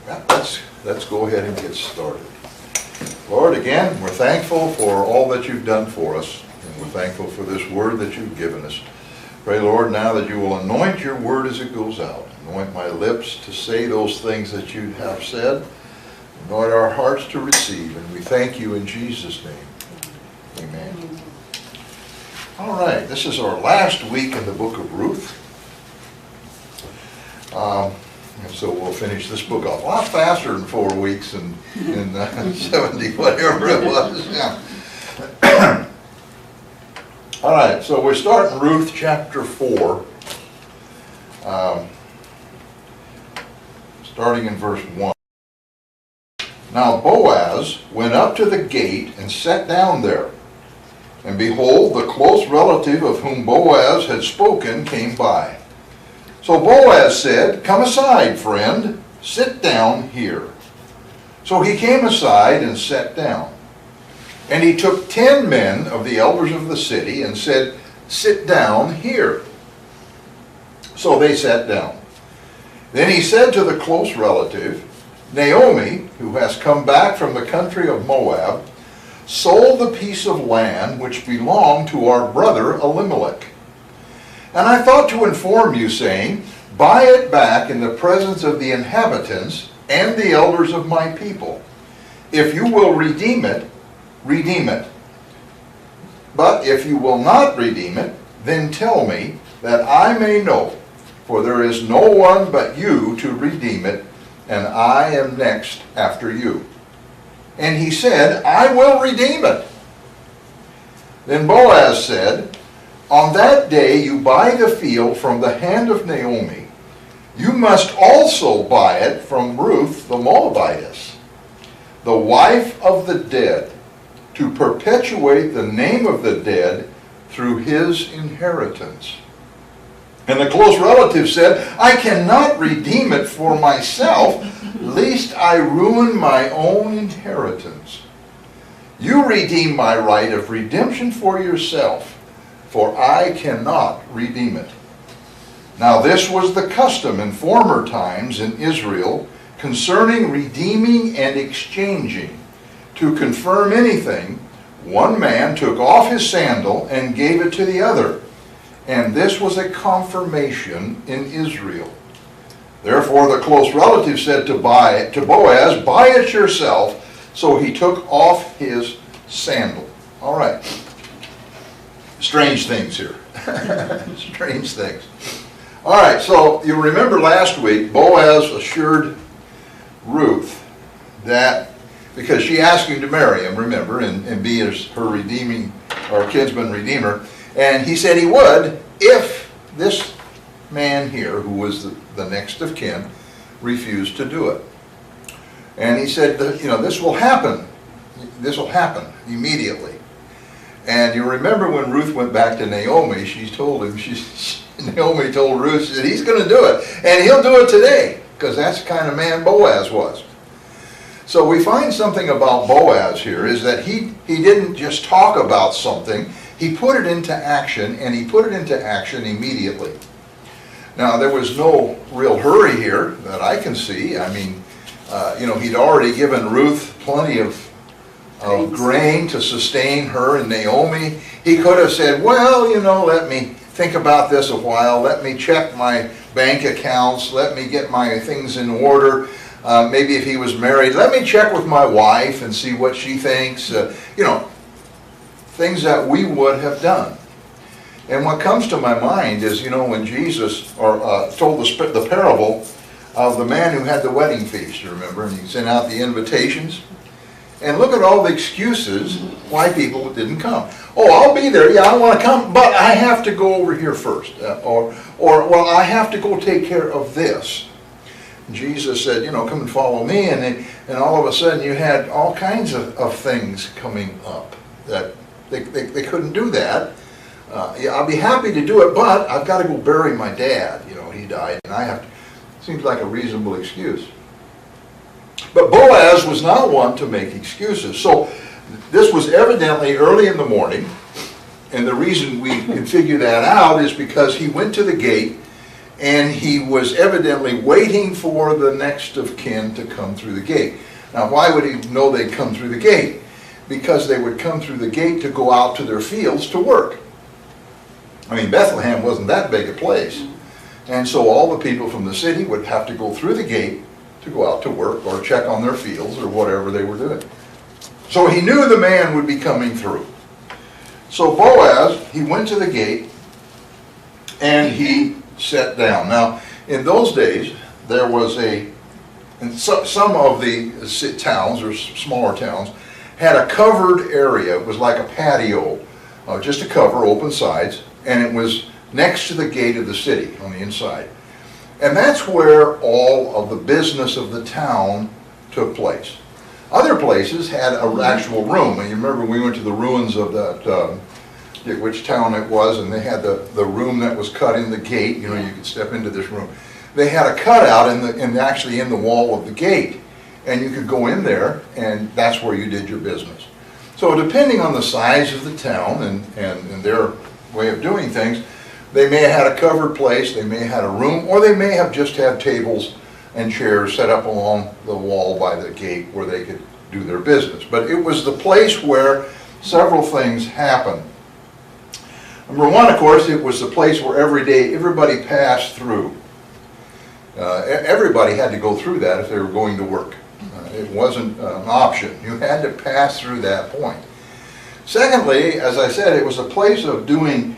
Let's go ahead and get started. Lord, again, we're thankful for all that you've done for us, and we're thankful for this word that you've given us. Pray, Lord, now that you will anoint your word as it goes out. Anoint my lips to say those things that you have said. Anoint our hearts to receive, and we thank you in Jesus' name. Amen. All right, this is our last week in the book of Ruth. And so we'll finish this book off a lot faster than 4 weeks in 70, whatever it was. Yeah. All right, so we're starting Ruth chapter 4, starting in verse 1. Now Boaz went up to the gate and sat down there. And behold, the close relative of whom Boaz had spoken came by. So Boaz said, "Come aside, friend, sit down here." So he came aside and sat down. And he took 10 men of the elders of the city and said, "Sit down here." So they sat down. Then he said to the close relative, "Naomi, who has come back from the country of Moab, sold the piece of land which belonged to our brother Elimelech. And I thought to inform you, saying, buy it back in the presence of the inhabitants and the elders of my people. If you will redeem it, redeem it. But if you will not redeem it, then tell me, that I may know, for there is no one but you to redeem it, and I am next after you." And he said, "I will redeem it." Then Boaz said, "On that day you buy the field from the hand of Naomi. You must also buy it from Ruth the Moabitess, the wife of the dead, to perpetuate the name of the dead through his inheritance." And the close relative said, "I cannot redeem it for myself, lest I ruin my own inheritance. You redeem my right of redemption for yourself, for I cannot redeem it." Now this was the custom in former times in Israel concerning redeeming and exchanging. To confirm anything, one man took off his sandal and gave it to the other, and this was a confirmation in Israel. Therefore the close relative said to Boaz, "Buy it yourself." So he took off his sandal. All right. Strange things here. Strange things. All right, so you remember last week, Boaz assured Ruth that, because she asked him to marry him, remember, and be her redeeming, or kinsman redeemer, and he said he would if this man here, who was the next of kin, refused to do it. And he said, this will happen. This will happen immediately. And you remember when Ruth went back to Naomi, Naomi told Ruth that he's going to do it. And he'll do it today, because that's the kind of man Boaz was. So we find something about Boaz here, is that he didn't just talk about something, he put it into action, and he put it into action immediately. Now, there was no real hurry here that I can see. I mean, he'd already given Ruth plenty of grain to sustain her and Naomi. He could have said, well, let me think about this a while. Let me check my bank accounts. Let me get my things in order. Maybe if he was married, let me check with my wife and see what she thinks. Things that we would have done. And what comes to my mind is, when Jesus told the parable of the man who had the wedding feast, you remember, and he sent out the invitations. And look at all the excuses why people didn't come. Oh, I'll be there. Yeah, I want to come, but I have to go over here first. Well, I have to go take care of this. Jesus said, come and follow me. And all of a sudden you had all kinds of things coming up that they couldn't do that. I'll be happy to do it, but I've got to go bury my dad. He died, and I have to. Seems like a reasonable excuse. But Boaz was not one to make excuses. So this was evidently early in the morning, and the reason we can figure that out is because he went to the gate and he was evidently waiting for the next of kin to come through the gate. Now, why would he know they'd come through the gate? Because they would come through the gate to go out to their fields to work. I mean, Bethlehem wasn't that big a place. And so all the people from the city would have to go through the gate to go out to work or check on their fields or whatever they were doing. So he knew the man would be coming through. So Boaz, he went to the gate and he sat down. Now, in those days, there was in some of the towns or smaller towns had a covered area. It was like a patio, just a cover, open sides, and it was next to the gate of the city on the inside. And that's where all of the business of the town took place. Other places had an actual room. And you remember we went to the ruins of that, which town it was, and they had the room that was cut in the gate. You know, you could step into this room. They had a cutout actually in the wall of the gate. And you could go in there, and that's where you did your business. So depending on the size of the town and their way of doing things, they may have had a covered place, they may have had a room, or they may have just had tables and chairs set up along the wall by the gate where they could do their business. But it was the place where several things happened. Number one, of course, it was the place where every day everybody passed through. Everybody had to go through that if they were going to work. It wasn't an option. You had to pass through that point. Secondly, as I said, it was a place of doing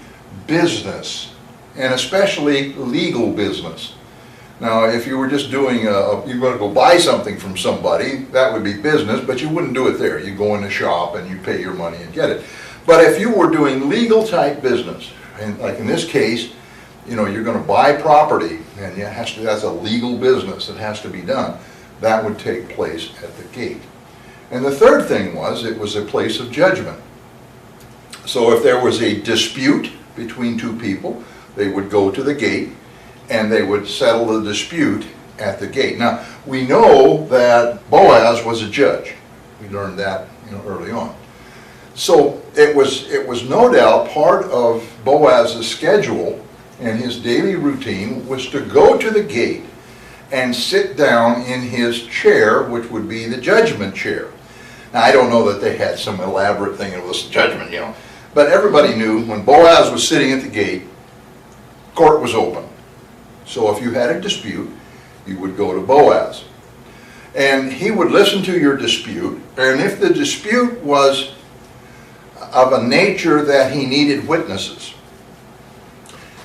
business, and especially legal business. Now, if you were just doing, you're going to go buy something from somebody, that would be business, but you wouldn't do it there. You go in the shop and you pay your money and get it. But if you were doing legal type business, and like in this case, you know, you're going to buy property, and that's a legal business that has to be done, that would take place at the gate. And the third thing was, it was a place of judgment. So if there was a dispute between two people, they would go to the gate and they would settle the dispute at the gate. Now, we know that Boaz was a judge. We learned that, you know, early on. So it was no doubt part of Boaz's schedule and his daily routine was to go to the gate and sit down in his chair, which would be the judgment chair. Now, I don't know that they had some elaborate thing, it was judgment, you know. But everybody knew when Boaz was sitting at the gate, court was open. So if you had a dispute, you would go to Boaz. And he would listen to your dispute, and if the dispute was of a nature that he needed witnesses,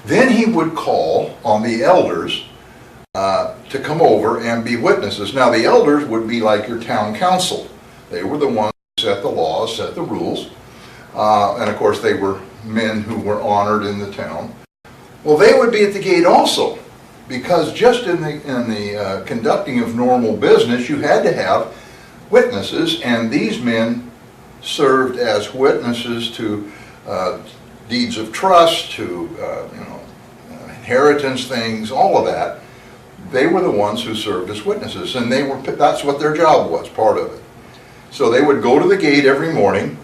then he would call on the elders to come over and be witnesses. Now, the elders would be like your town council. They were the ones who set the laws, set the rules. And of course they were men who were honored in the town. Well, they would be at the gate also, because just in the conducting of normal business, you had to have witnesses, and these men served as witnesses to deeds of trust, to inheritance things, all of that. They were the ones who served as witnesses, and that's what their job was, part of it. So they would go to the gate every morning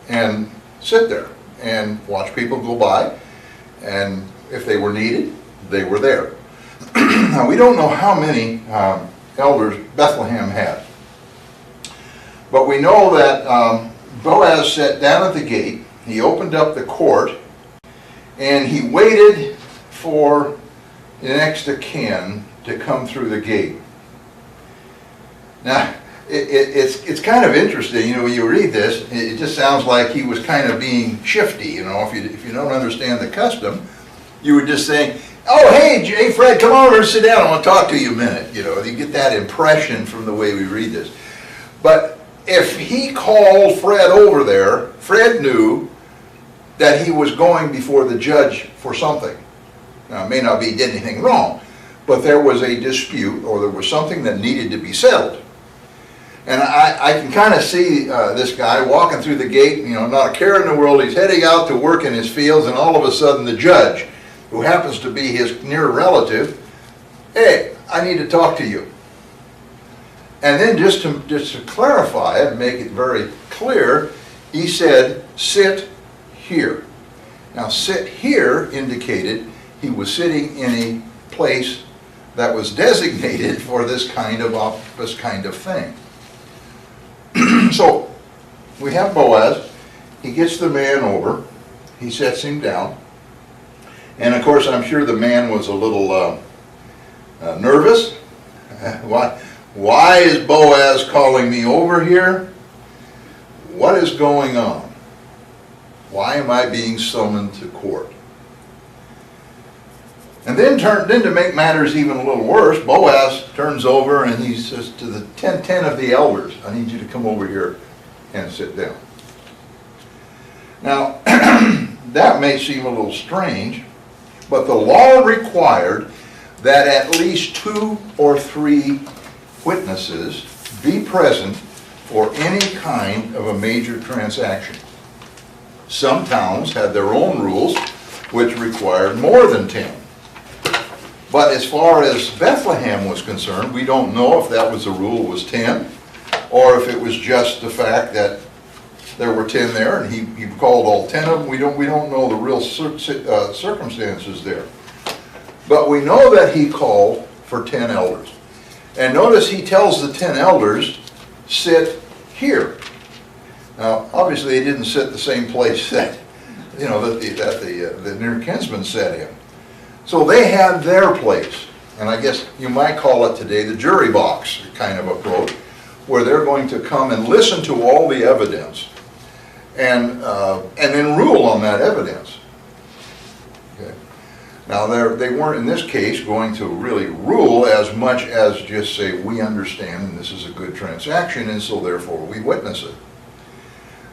and sit there and watch people go by, and if they were needed, they were there. Now, we don't know how many elders Bethlehem had, but we know that Boaz sat down at the gate, he opened up the court, and he waited for the next of kin to come through the gate. Now, it's kind of interesting, you know, when you read this, it just sounds like he was kind of being shifty, you know, if you don't understand the custom, you would just say, oh, hey, Fred, come over and sit down, I want to talk to you a minute, you know, you get that impression from the way we read this. But if he called Fred over there, Fred knew that he was going before the judge for something. Now, it may not be he did anything wrong, but there was a dispute or there was something that needed to be settled. And I can kind of see this guy walking through the gate, you know, not a care in the world. He's heading out to work in his fields, and all of a sudden the judge, who happens to be his near relative, hey, I need to talk to you. And then just to clarify it, make it very clear, he said, sit here. Now, sit here indicated he was sitting in a place that was designated for this kind of thing. So we have Boaz. He gets the man over. He sets him down. And of course, I'm sure the man was a little nervous. Why is Boaz calling me over here? What is going on? Why am I being summoned to court? And then to make matters even a little worse, Boaz turns over and he says to the 10 of the elders, I need you to come over here and sit down. Now, that may seem a little strange, but the law required that at least 2 or 3 witnesses be present for any kind of a major transaction. Some towns had their own rules which required more than 10. But as far as Bethlehem was concerned, we don't know if that was the rule was 10, or if it was just the fact that there were 10 there, and he called all 10 of them. We don't know the real circumstances there. But we know that he called for 10 elders. And notice he tells the 10 elders, sit here. Now, obviously, he didn't sit the same place that the near kinsman set him. So they had their place, and I guess you might call it today the jury box kind of approach, where they're going to come and listen to all the evidence and then rule on that evidence. Okay. Now they weren't in this case going to really rule as much as just say we understand and this is a good transaction and so therefore we witness it.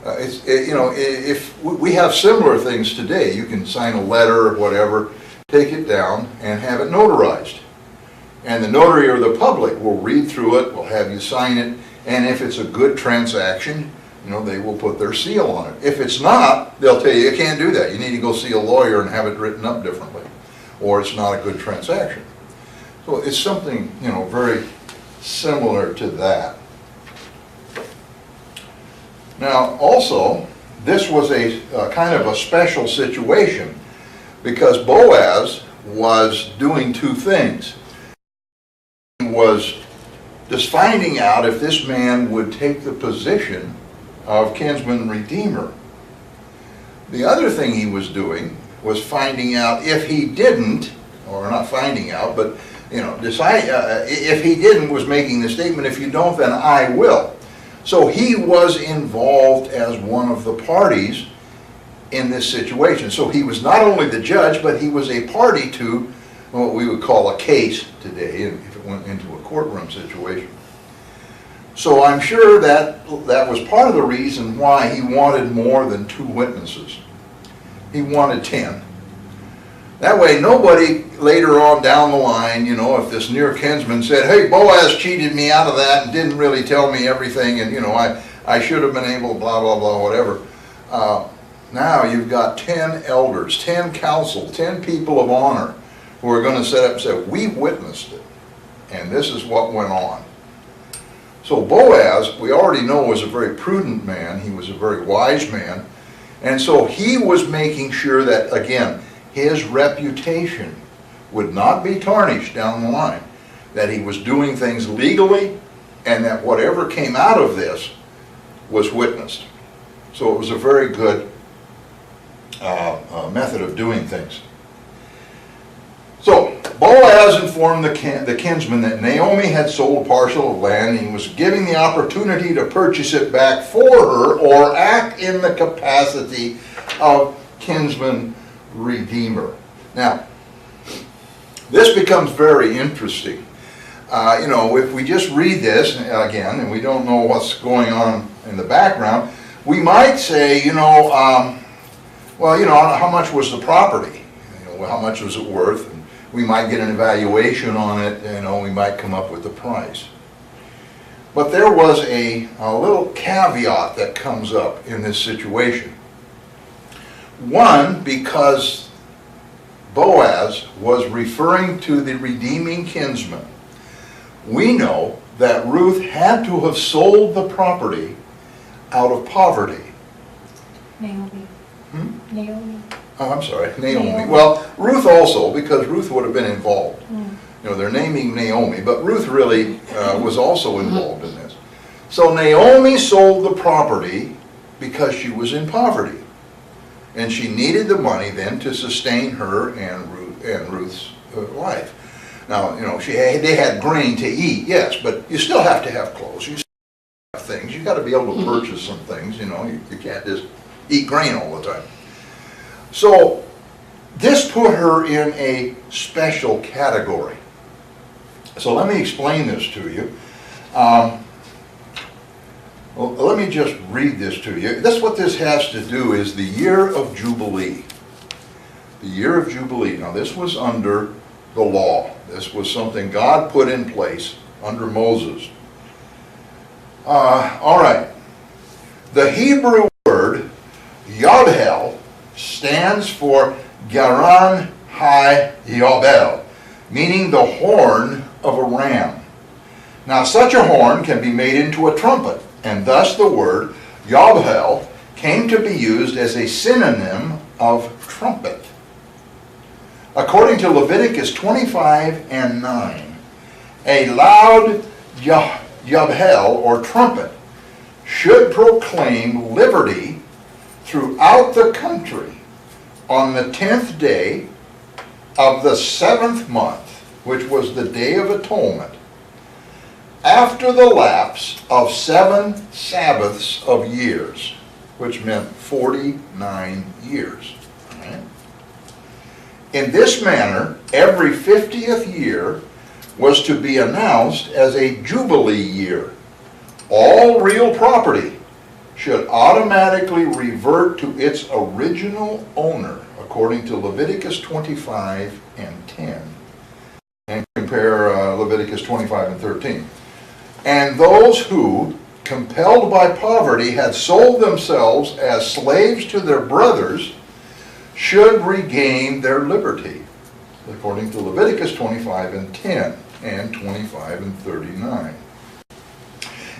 If we have similar things today, you can sign a letter or whatever, take it down and have it notarized. And the notary or the public will read through it, will have you sign it, and if it's a good transaction, they will put their seal on it. If it's not, they'll tell you can't do that. You need to go see a lawyer and have it written up differently, or it's not a good transaction. So it's something, very similar to that. Now, also, this was a kind of a special situation because Boaz was doing 2 things. He was just finding out if this man would take the position of kinsman redeemer. The other thing he was doing was finding out if he didn't, or not finding out, but decide if he didn't was making the statement, if you don't, then I will. So he was involved as one of the parties in this situation. So he was not only the judge, but he was a party to what we would call a case today, if it went into a courtroom situation. So I'm sure that was part of the reason why he wanted more than 2 witnesses. He wanted 10. That way nobody later on down the line, if this near kinsman said, hey, Boaz cheated me out of that and didn't really tell me everything and I should have been able, blah, blah, blah, whatever. Now you've got 10 elders, 10 council, 10 people of honor who are going to set up and say, we witnessed it, and this is what went on. So Boaz, we already know, was a very prudent man. He was a very wise man. And so he was making sure that, again, his reputation would not be tarnished down the line, that he was doing things legally, and that whatever came out of this was witnessed. So it was a very good method of doing things. So Boaz informed the kinsman that Naomi had sold a parcel of land and he was giving the opportunity to purchase it back for her or act in the capacity of kinsman redeemer. Now, this becomes very interesting. If we just read this again and we don't know what's going on in the background, we might say, how much was the property? How much was it worth? And we might get an evaluation on it, we might come up with the price. But there was a little caveat that comes up in this situation. One, because Boaz was referring to the redeeming kinsman, we know that Ruth had to have sold the property out of poverty. Naomi. Naomi. Oh, I'm sorry, Naomi. Well, Ruth also, because Ruth would have been involved. You know, they're naming Naomi, but Ruth really was also involved in this. So Naomi sold the property because she was in poverty. And she needed the money then to sustain her and Ruth's life. Now, you know, they had grain to eat, yes, but you still have to have clothes. You still have things. You got to be able to purchase some things, you know. You can't just eat grain all the time. So this put her in a special category. So let me explain this to you. Well, let me just read this to you. This, what this has to do is the year of Jubilee. The year of Jubilee. Now this was under the law. This was something God put in place under Moses. All right. The Hebrew word Yobel stands for Garan Hai Yobel, meaning the horn of a ram. Now such a horn can be made into a trumpet, and thus the word Yobel came to be used as a synonym of trumpet. According to Leviticus 25 and 9, a loud Yobel, or trumpet, should proclaim liberty throughout the country on the 10th day of the 7th month, which was the Day of Atonement, after the lapse of 7 Sabbaths of years, which meant 49 years. Right? In this manner, every 50th year was to be announced as a Jubilee year. All real property should automatically revert to its original owner, according to Leviticus 25 and 10. And compare Leviticus 25 and 13. And those who, compelled by poverty, had sold themselves as slaves to their brothers should regain their liberty, according to Leviticus 25 and 10 and 25 and 39.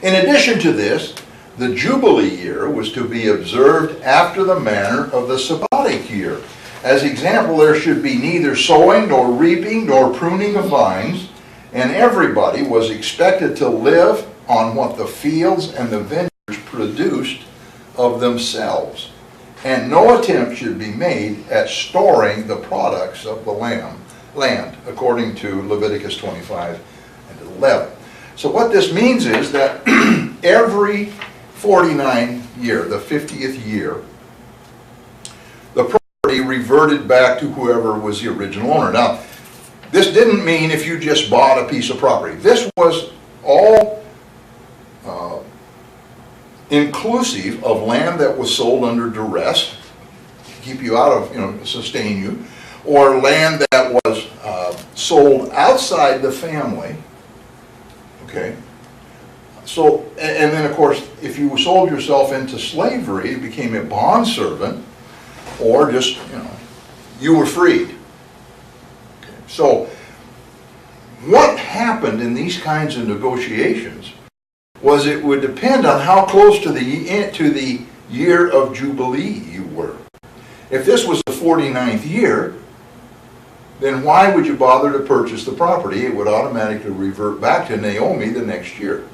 In addition to this, the Jubilee year was to be observed after the manner of the Sabbatic year. As example, there should be neither sowing nor reaping nor pruning of vines, and everybody was expected to live on what the fields and the vineyards produced of themselves. And no attempt should be made at storing the products of the land, according to Leviticus 25 and 11. So what this means is that every 49 year, the 50th year, the property reverted back to whoever was the original owner. Now, this didn't mean if you just bought a piece of property. This was all inclusive of land that was sold under duress, to keep you out of, sustain you, or land that was sold outside the family. Okay. So, and then of course, if you sold yourself into slavery, you became a bondservant, or just, you were freed. Okay. So, what happened in these kinds of negotiations was it would depend on how close to the year of Jubilee you were. If this was the 49th year, then why would you bother to purchase the property? It would automatically revert back to Naomi the next year.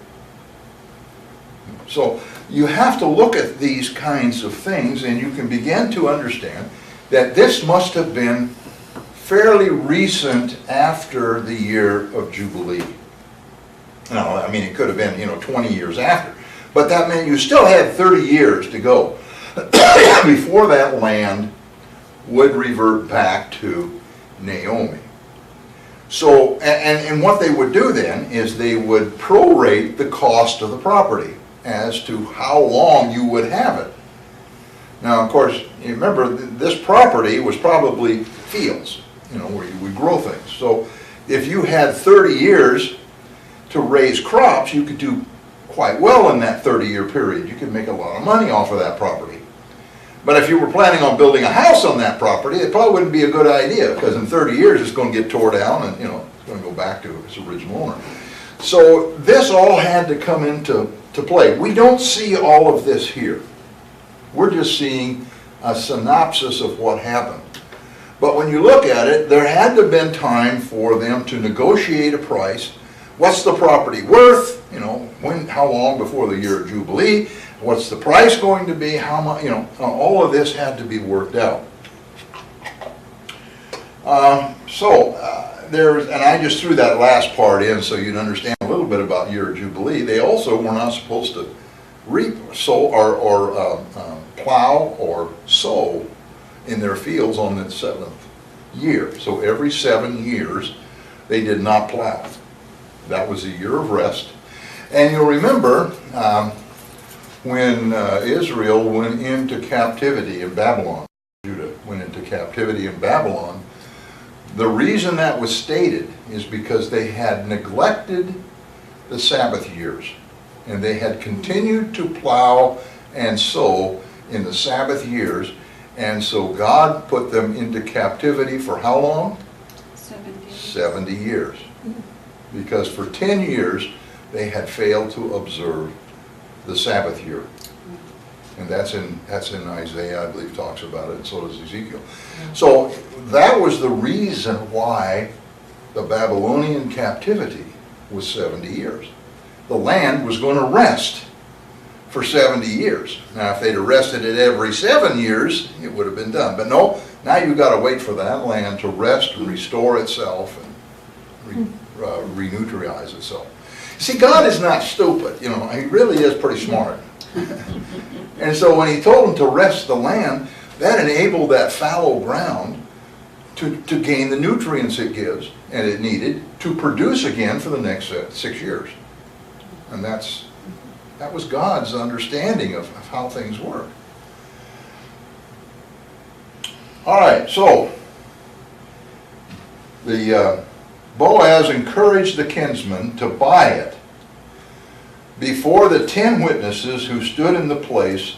So you have to look at these kinds of things, and you can begin to understand that this must have been fairly recent after the year of Jubilee. Now, I mean, it could have been, 20 years after. But that meant you still had 30 years to go before that land would revert back to Naomi. So, and what they would do then is they would prorate the cost of the property as to how long you would have it. Now, of course, you remember this property was probably fields, where you would grow things. So if you had 30 years to raise crops, you could do quite well in that 30-year period. You could make a lot of money off of that property. But if you were planning on building a house on that property, it probably wouldn't be a good idea, because in 30 years it's going to get tore down and it's going to go back to its original owner. So this all had to come into play. We don't see all of this here. We're just seeing a synopsis of what happened. But when you look at it, there had to have been time for them to negotiate a price. What's the property worth? You know, how long before the year of Jubilee? What's the price going to be? How much? You know, all of this had to be worked out. And I just threw that last part in so you'd understand a little bit about year of Jubilee. They also were not supposed to reap, sow, or plow or sow in their fields on the 7th year. So every 7 years they did not plow. That was a year of rest. And you'll remember when Israel went into captivity in Babylon, Judah went into captivity in Babylon, the reason that was stated is because they had neglected the Sabbath years, and they had continued to plow and sow in the Sabbath years, and so God put them into captivity for how long? 70 years. Because for 10 years they had failed to observe the Sabbath year. And that's in Isaiah, I believe, talks about it, and so does Ezekiel. So that was the reason why the Babylonian captivity was 70 years. The land was going to rest for 70 years. Now, if they'd arrested it every 7 years, it would have been done. But no, now you've got to wait for that land to rest and restore itself and renutrialize itself. See, God is not stupid. You know, He really is pretty smart. And so when He told them to rest the land, that enabled that fallow ground to gain the nutrients it gives and it needed to produce again for the next 6 years. And that was God's understanding of how things work. All right, so the Boaz encouraged the kinsman to buy it before the 10 witnesses who stood in the place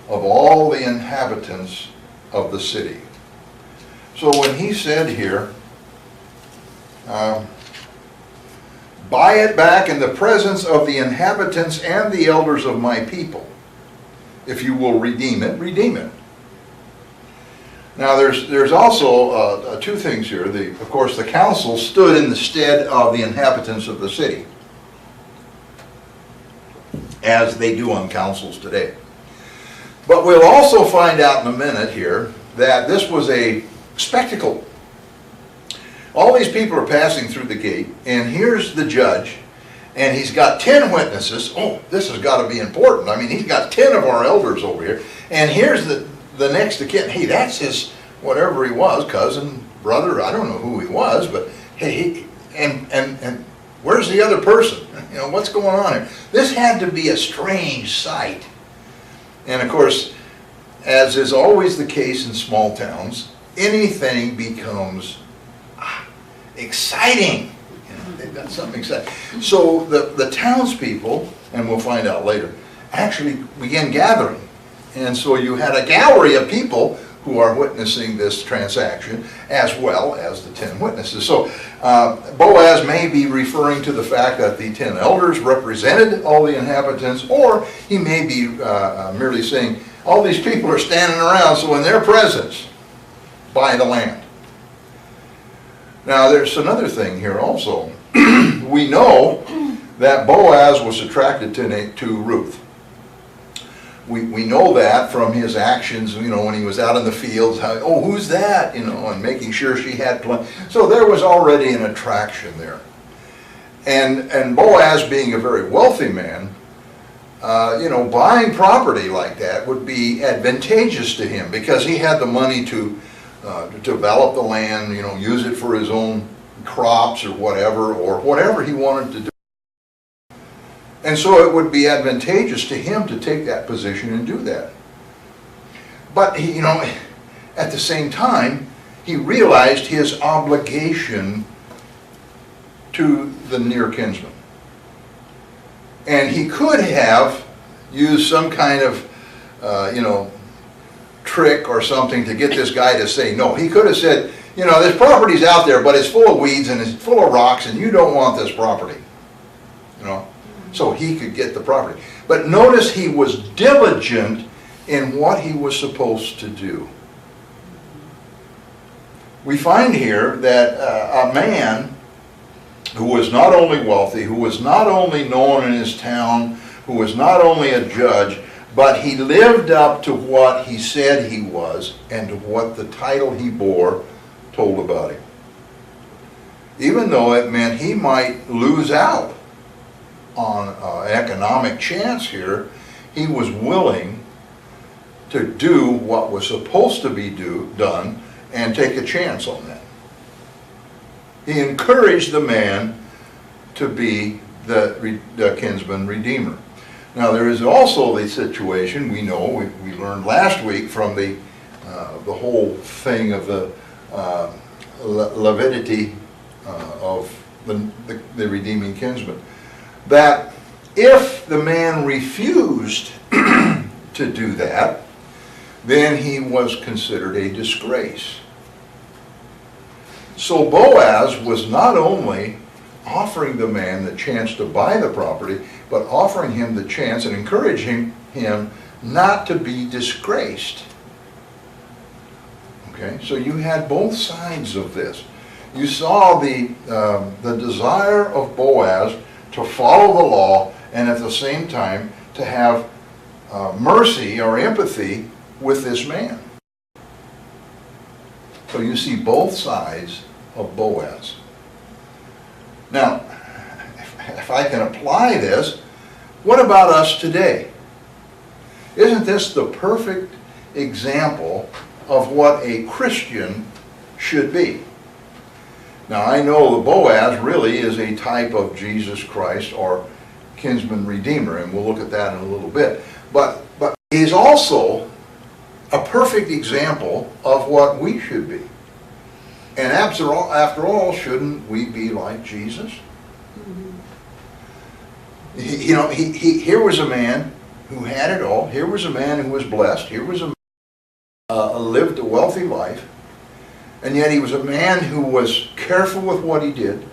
of all the inhabitants of the city. So when he said here, buy it back in the presence of the inhabitants and the elders of my people. If you will redeem it, redeem it. Now there's also two things here. Of course, the council stood in the stead of the inhabitants of the city, as they do on councils today. But we'll also find out in a minute here that this was a spectacle. All these people are passing through the gate, and here's the judge, and he's got 10 witnesses. Oh, this has got to be important. I mean, he's got 10 of our elders over here, and here's the next of kin. Hey, that's his, whatever he was, cousin, brother, I don't know who he was, but hey, and where's the other person? You know, what's going on here? This had to be a strange sight. And of course, as is always the case in small towns, anything becomes exciting. You know, they've got something exciting. So the townspeople, and we'll find out later, actually began gathering. And so you had a gallery of people who are witnessing this transaction, as well as the 10 witnesses. So Boaz may be referring to the fact that the 10 elders represented all the inhabitants, or he may be merely saying, all these people are standing around, so in their presence, buy the land. Now there's another thing here also. We know that Boaz was attracted to Ruth. We know that from his actions, you know, when he was out in the fields, how, oh, who's that? You know, and making sure she had plenty. So there was already an attraction there. And Boaz, being a very wealthy man, you know, buying property like that would be advantageous to him because he had the money to develop the land, you know, use it for his own crops or whatever he wanted to do. And so it would be advantageous to him to take that position and do that. But he, you know, at the same time, he realized his obligation to the near kinsman. And he could have used some kind of, you know, trick or something to get this guy to say no. He could have said, you know, this property's out there, but it's full of weeds and it's full of rocks and you don't want this property. You know? So he could get the property. But notice he was diligent in what he was supposed to do. We find here that a man who was not only wealthy, who was not only known in his town, who was not only a judge, but he lived up to what he said he was and to what the title he bore told about him. Even though it meant he might lose out on an economic chance here, he was willing to do what was supposed to be done and take a chance on that. He encouraged the man to be the kinsman redeemer. Now there is also the situation, we know, we learned last week from the whole thing of the leviticity of the redeeming kinsman, that if the man refused to do that, then he was considered a disgrace. So Boaz was not only offering the man the chance to buy the property, but offering him the chance and encouraging him not to be disgraced. Okay, so you had both sides of this. You saw the desire of Boaz to follow the law and at the same time to have mercy or empathy with this man. So you see both sides of Boaz. Now, if I can apply this, what about us today? Isn't this the perfect example of what a Christian should be? Now, I know the Boaz really is a type of Jesus Christ or kinsman redeemer, and we'll look at that in a little bit. But he's also a perfect example of what we should be. And after all, shouldn't we be like Jesus? Here was a man who had it all. Here was a man who was blessed. Here was a man who lived a wealthy life. And yet he was a man who was careful with what he did.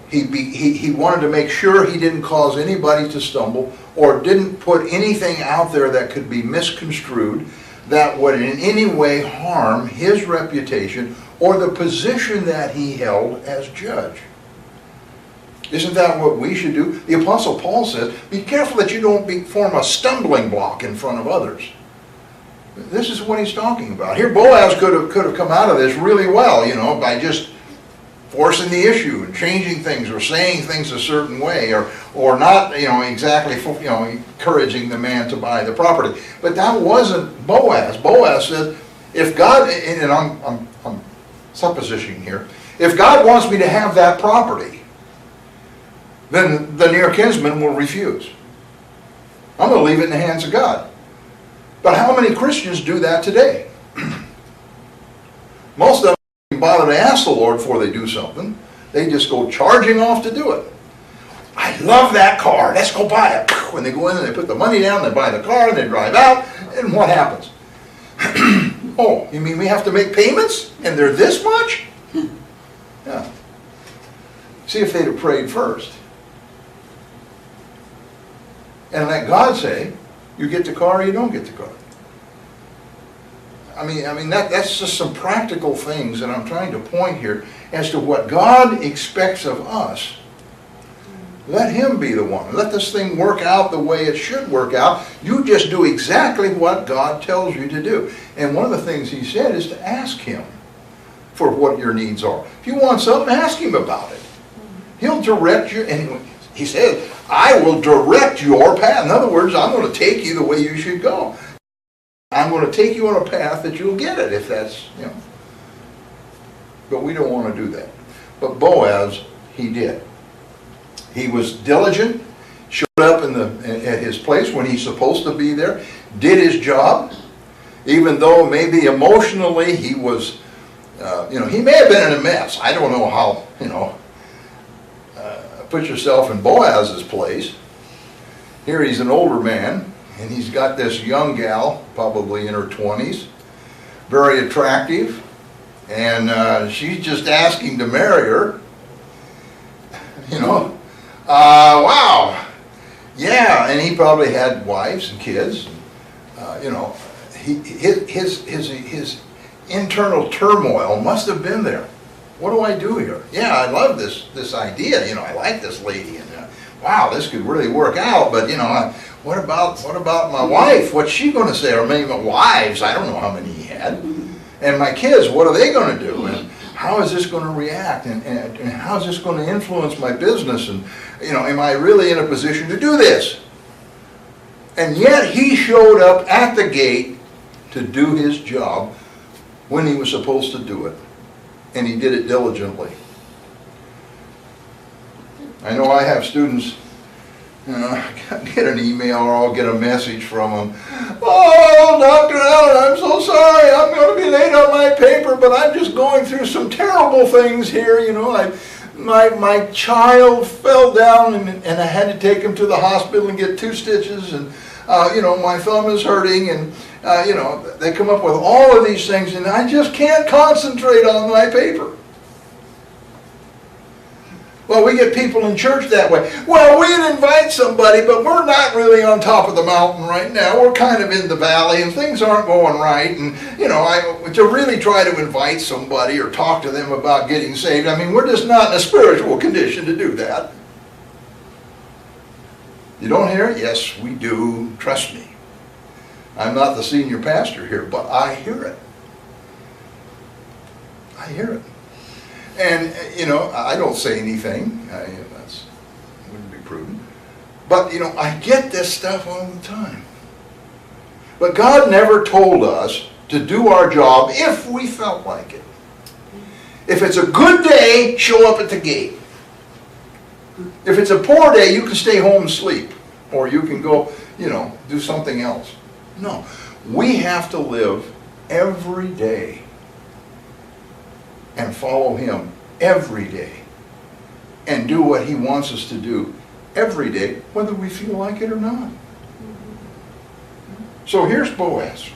He wanted to make sure he didn't cause anybody to stumble or didn't put anything out there that could be misconstrued that would in any way harm his reputation or the position that he held as judge. Isn't that what we should do? The Apostle Paul says, be careful that you don't form a stumbling block in front of others. This is what he's talking about. Here Boaz could have come out of this really well, by just forcing the issue and changing things or saying things a certain way or not, exactly, encouraging the man to buy the property. But that wasn't Boaz. Boaz said, if God, and I'm supposition here, if God wants me to have that property, then the near kinsman will refuse. I'm going to leave it in the hands of God. But how many Christians do that today? Most of them don't bother to ask the Lord before they do something. They just go charging off to do it. I love that car. Let's go buy it. When they go in and they put the money down, they buy the car, and they drive out, and what happens? Oh, you mean we have to make payments? And they're this much? Yeah. See if they'd have prayed first. And let God say, you get the car or you don't get the car. I mean that's just some practical things that I'm trying to point here as to what God expects of us. Let Him be the one. Let this thing work out the way it should work out. You just do exactly what God tells you to do. And one of the things He said is to ask Him for what your needs are. If you want something, ask Him about it. He'll direct you. And He says, I will direct your path. In other words, I'm going to take you the way you should go. I'm going to take you on a path that you'll get it, if that's, But we don't want to do that. But Boaz, he did. He was diligent, showed up at his place when he's supposed to be there, did his job, even though maybe emotionally he was, he may have been in a mess. I don't know how, put yourself in Boaz's place. Here he's an older man, and he's got this young gal, probably in her 20s, very attractive, and she's just asking to marry her. Wow. Yeah, and he probably had wives and kids. you know, his internal turmoil must have been there. What do I do here? Yeah, I love this idea. You know, I like this lady, and wow, this could really work out. But you know, what about my wife? What's she going to say? Or maybe my wives? I don't know how many he had. And my kids, what are they going to do? And how is this going to react? And how is this going to influence my business? And you know, am I really in a position to do this? And yet he showed up at the gate to do his job when he was supposed to do it. And he did it diligently. I know I have students, you know, get an email or I'll get a message from them. Oh, Dr. Allen, I'm so sorry. I'm going to be late on my paper, but I'm just going through some terrible things here. You know, my child fell down and I had to take him to the hospital and get 2 stitches. And, you know, my thumb is hurting. And, you know, they come up with all of these things and I just can't concentrate on my paper. Well, we get people in church that way. Well, we'd invite somebody, but we're not really on top of the mountain right now. We're kind of in the valley, and things aren't going right. And, you know, to really try to invite somebody or talk to them about getting saved, I mean, we're just not in a spiritual condition to do that. You don't hear it? Yes, we do. Trust me. I'm not the senior pastor here, but I hear it. I hear it. And, you know, I don't say anything. That wouldn't be prudent. But, you know, I get this stuff all the time. But God never told us to do our job if we felt like it. If it's a good day, show up at the gate. If it's a poor day, you can stay home and sleep. Or you can go, you know, do something else. No. We have to live every day and follow Him every day and do what He wants us to do every day, whether we feel like it or not. So here's Boaz.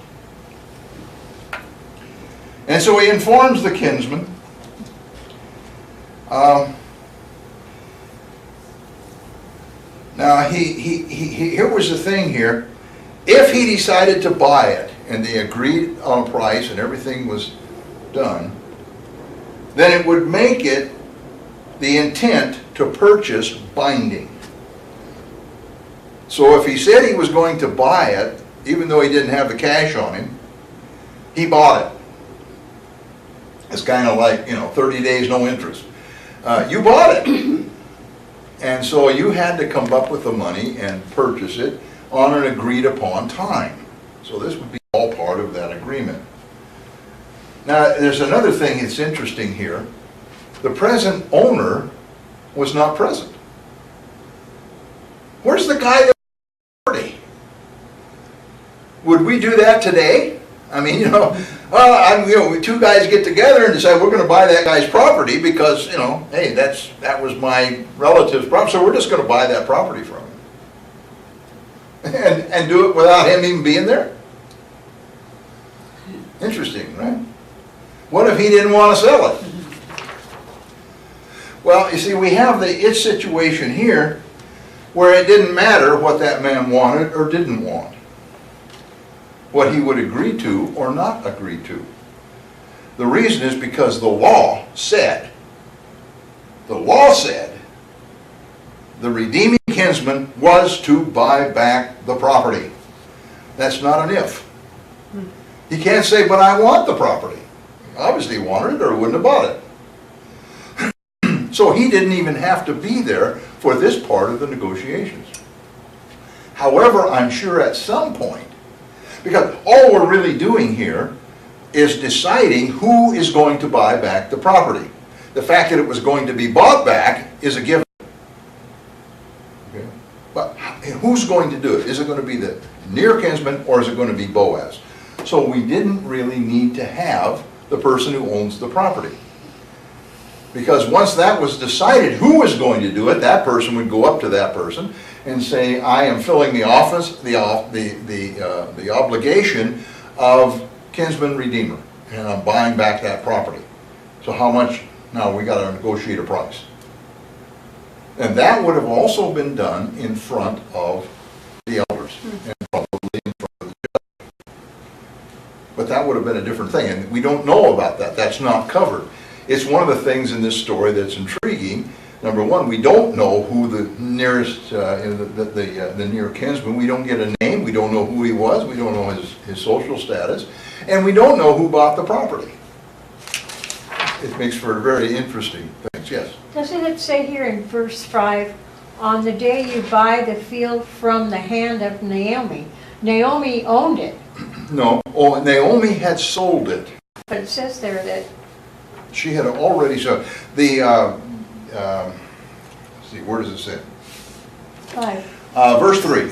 And so he informs the kinsman. Now, here was the thing here. If he decided to buy it, and they agreed on a price and everything was done, then it would make it the intent to purchase binding. So if he said he was going to buy it, even though he didn't have the cash on him, he bought it. It's kind of like, you know, 30 days no interest. You bought it. And so you had to come up with the money and purchase it on an agreed upon time. So this would be all part of that agreement. Now, there's another thing that's interesting here. The present owner was not present. Where's the guy that bought the property? Would we do that today? I mean, you know, two guys get together and decide we're going to buy that guy's property because, you know, hey, that was my relative's property, so we're just going to buy that property from him. And do it without him even being there? Interesting, right? What if he didn't want to sell it? Well, you see, we have the situation here where it didn't matter what that man wanted or didn't want, what he would agree to or not agree to. The reason is because the law said the redeeming kinsman was to buy back the property. That's not an if. He can't say, but I want the property. Obviously he wanted it or he wouldn't have bought it. So he didn't even have to be there for this part of the negotiations. However, I'm sure at some point, because all we're really doing here is deciding who is going to buy back the property. The fact that it was going to be bought back is a given. Okay. But who's going to do it? Is it going to be the near kinsman or is it going to be Boaz? So we didn't really need to have the person who owns the property. Because once that was decided who was going to do it, that person would go up to that person and say, I am filling the office, the obligation of kinsman redeemer, and I'm buying back that property. So how much? Now we got to negotiate a price. And that would have also been done in front of the elders and probably in front of the judge. that would have been a different thing, and we don't know about that. That's not covered. It's one of the things in this story that's intriguing. Number one, we don't know who the nearest, the near kinsman. We don't get a name. We don't know who he was. We don't know his social status, and we don't know who bought the property. It makes for very interesting things. Yes. Doesn't it say here in verse 5, on the day you buy the field from the hand of Naomi? Naomi owned it. No, Naomi had sold it. But it says there that She had already sold. The, let's see, where does it say? 5. Verse 3.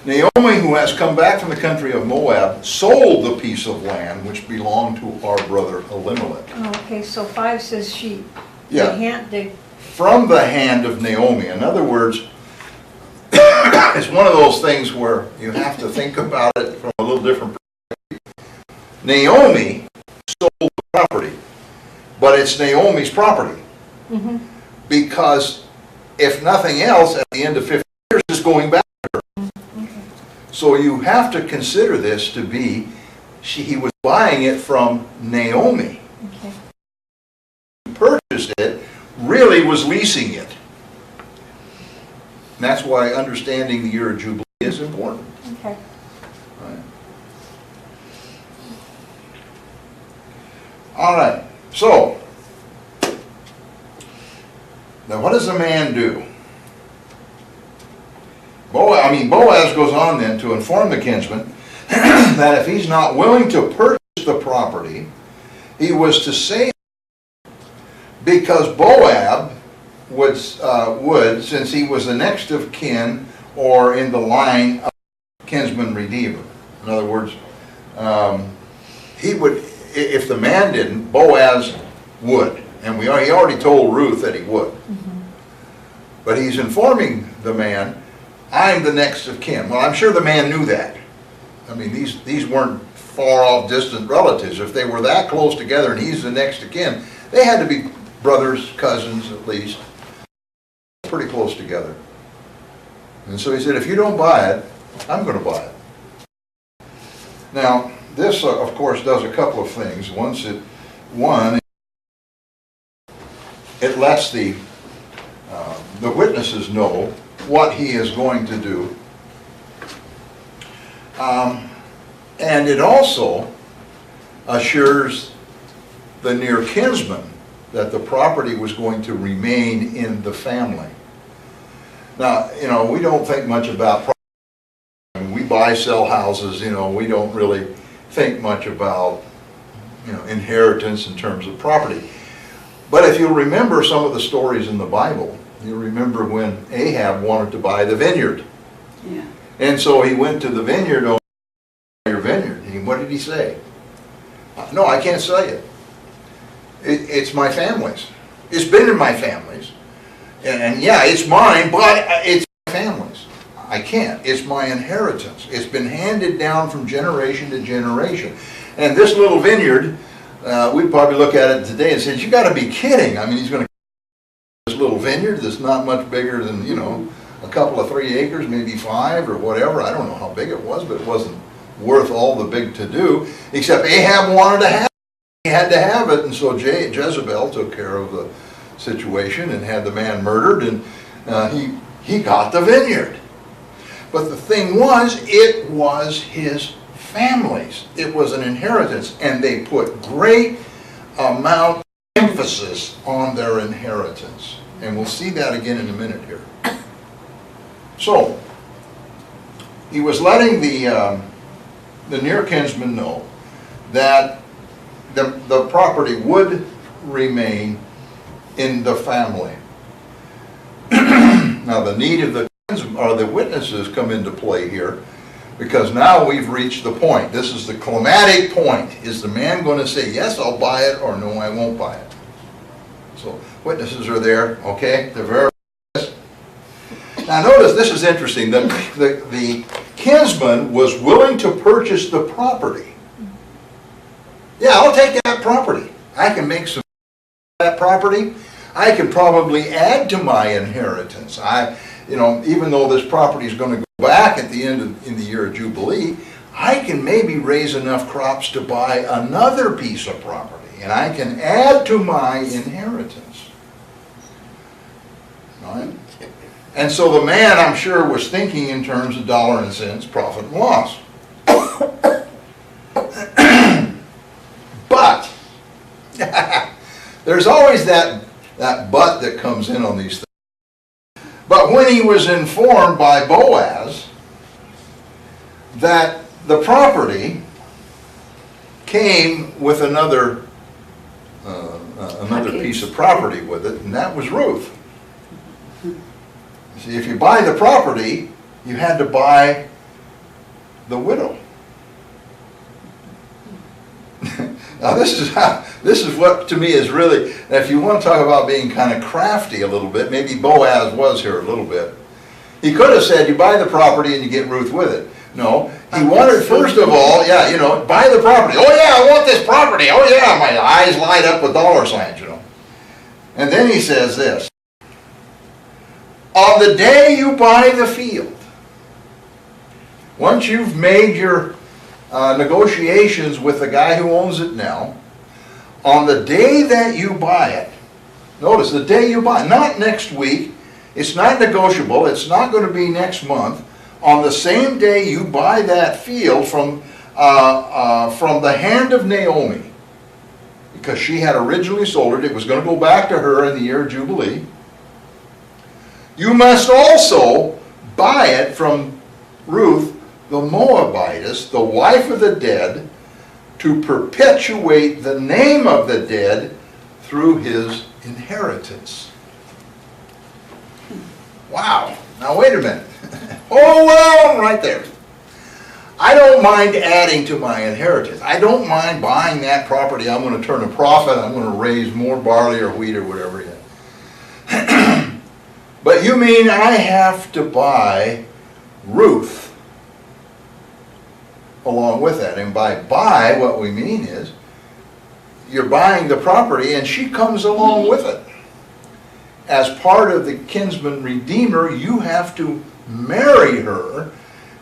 Naomi, who has come back from the country of Moab, sold the piece of land which belonged to our brother Elimelech. Oh, okay, so 5 says she. Yeah. From the hand of Naomi. In other words, it's one of those things where you have to think about it from a little different perspective. Naomi sold the property, but it's Naomi's property. Mm-hmm. Because if nothing else, at the end of 50 years, it's going back to her. Okay. So you have to consider this to be, he was buying it from Naomi. Okay. Who purchased it, really was leasing it. And that's why understanding the year of Jubilee is important. Okay. Right. All right, so, now what does a man do? Boaz goes on then to inform the kinsman that if he's not willing to purchase the property, he was to say, because Boaz would, since he was the next of kin or in the line of kinsman redeemer. In other words, he would, if the man didn't, Boaz would. And he already told Ruth that he would. Mm-hmm. But he's informing the man, I'm the next of kin. Well, I'm sure the man knew that. I mean, these weren't far off distant relatives. If they were that close together and he's the next of kin, they had to be brothers, cousins at least, pretty close together. And so he said, if you don't buy it, I'm going to buy it. Now, this, of course, does a couple of things. One, it lets the witnesses know what he is going to do. And it also assures the near kinsman that the property was going to remain in the family. Now, we don't think much about property. When we buy, sell houses, we don't really think much about, inheritance in terms of property. But if you remember some of the stories in the Bible, you remember when Ahab wanted to buy the vineyard. Yeah. And so he went to the vineyard, oh, your vineyard. And what did he say? No, I can't sell you. It's my family's. It's been in my family's. And yeah, it's mine, but it's my family's. I can't. It's my inheritance. It's been handed down from generation to generation. And this little vineyard, we'd probably look at it today and say, you got to be kidding. I mean, he's going to this little vineyard that's not much bigger than, a couple of 3 acres, maybe 5 or whatever. I don't know how big it was, but it wasn't worth all the big to-do, except Ahab wanted to have it. He had to have it, and so Jezebel took care of the situation and had the man murdered, and he got the vineyard. But the thing was, it was his family's. It was an inheritance, and they put great amount of emphasis on their inheritance. And we'll see that again in a minute here. So, he was letting the near kinsman know that the property would remain in the family. Now the need of the witnesses come into play here, because now we've reached the point. This is the climatic point. Is the man going to say, yes, I'll buy it, or no, I won't buy it? So witnesses are there, okay? They're very. Now notice, this is interesting. The kinsman was willing to purchase the property. Yeah, I'll take that property. I can make some of that property. I could probably add to my inheritance. Even though this property is going to go back at the end in the year of Jubilee, I can maybe raise enough crops to buy another piece of property, and I can add to my inheritance. Right? And so the man, I'm sure, was thinking in terms of dollar and cents, profit and loss. But there's always that but that comes in on these things. But when he was informed by Boaz that the property came with another piece of property with it, and that was Ruth. See, if you buy the property, you had to buy the widow. Now this is what to me is really, if you want to talk about being kind of crafty a little bit, maybe Boaz was here a little bit. He could have said, you buy the property and you get Ruth with it. No, he wanted, first of all, yeah, you know, buy the property. Oh yeah, I want this property. Oh yeah, my eyes light up with dollar signs, you know. And then he says this, on the day you buy the field, once you've made your negotiations with the guy who owns it now, on the day that you buy it, notice the day you buy, not next week, it's not negotiable, it's not going to be next month, on the same day you buy that field from the hand of Naomi, because she had originally sold it, it was going to go back to her in the year of Jubilee, you must also buy it from Ruth, the Moabitess, the wife of the dead, to perpetuate the name of the dead through his inheritance. Wow. Now wait a minute. Hold on right there. I don't mind adding to my inheritance. I don't mind buying that property. I'm going to turn a profit. I'm going to raise more barley or wheat or whatever it is. But you mean I have to buy Ruth along with that? And by buy, what we mean is you're buying the property and she comes along with it. As part of the kinsman redeemer, you have to marry her,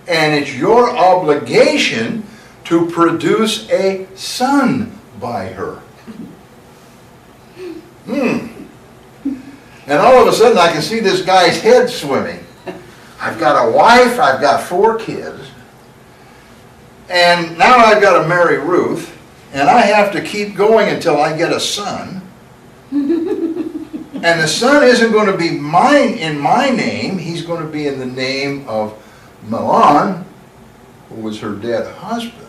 and it's your obligation to produce a son by her. And all of a sudden I can see this guy's head swimming. I've got a wife, I've got 4 kids, and now I've got to marry Ruth, and I have to keep going until I get a son. And the son isn't going to be mine in my name, he's going to be in the name of Mahlon, who was her dead husband.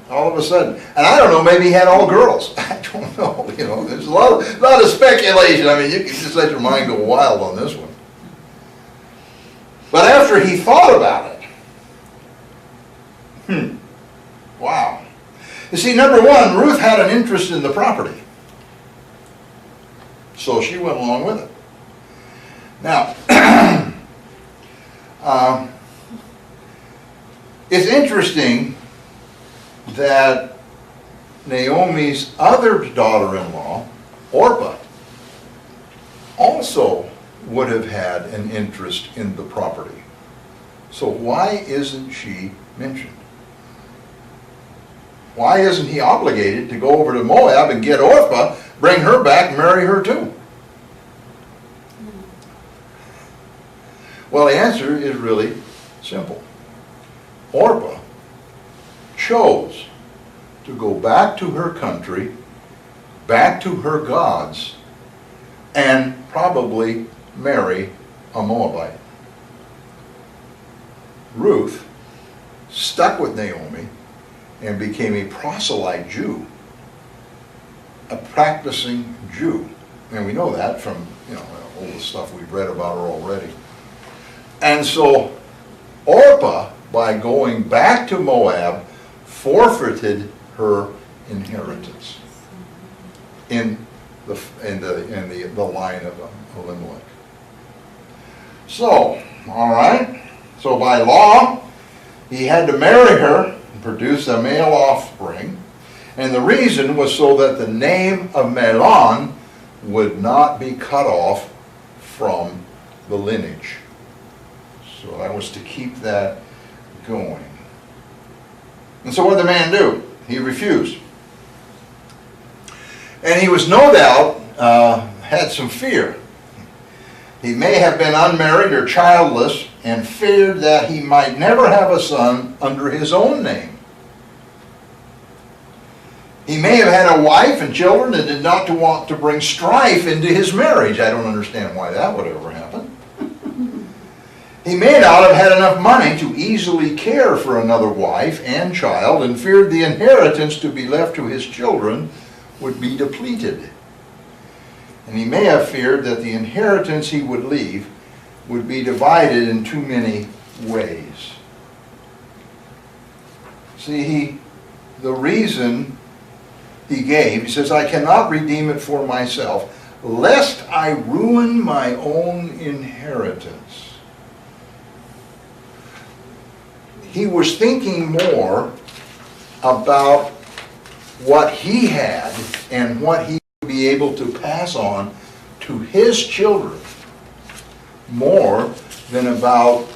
All of a sudden, and I don't know, maybe he had all girls. I don't know, you know, there's a lot of speculation. I mean, you can just let your mind go wild on this one. But after he thought about it, wow. You see, number one, Ruth had an interest in the property. So she went along with it. Now, it's interesting that Naomi's other daughter-in-law, Orpah, also would have had an interest in the property. So why isn't she mentioned? Why isn't he obligated to go over to Moab and get Orpah, bring her back, and marry her too? Well, the answer is really simple. Orpah chose to go back to her country, back to her gods, and probably marry a Moabite. Ruth stuck with Naomi and became a proselyte Jew, a practicing Jew. And we know that from, you know, all the stuff we've read about her already. And so Orpah, by going back to Moab, forfeited her inheritance in the line of Elimelech. So, all right. So by law, he had to marry her and produce a male offspring. And the reason was so that the name of Mahlon would not be cut off from the lineage. So that was to keep that going. And so what did the man do? He refused. And he was no doubt, had some fear. He may have been unmarried or childless and feared that he might never have a son under his own name. He may have had a wife and children and did not want to bring strife into his marriage. I don't understand why that would ever happen. He may not have had enough money to easily care for another wife and child and feared the inheritance to be left to his children would be depleted. And he may have feared that the inheritance he would leave would be divided in too many ways. See, the reason he gave, he says, I cannot redeem it for myself, lest I ruin my own inheritance. He was thinking more about what he had and what he would be able to pass on to his children more than about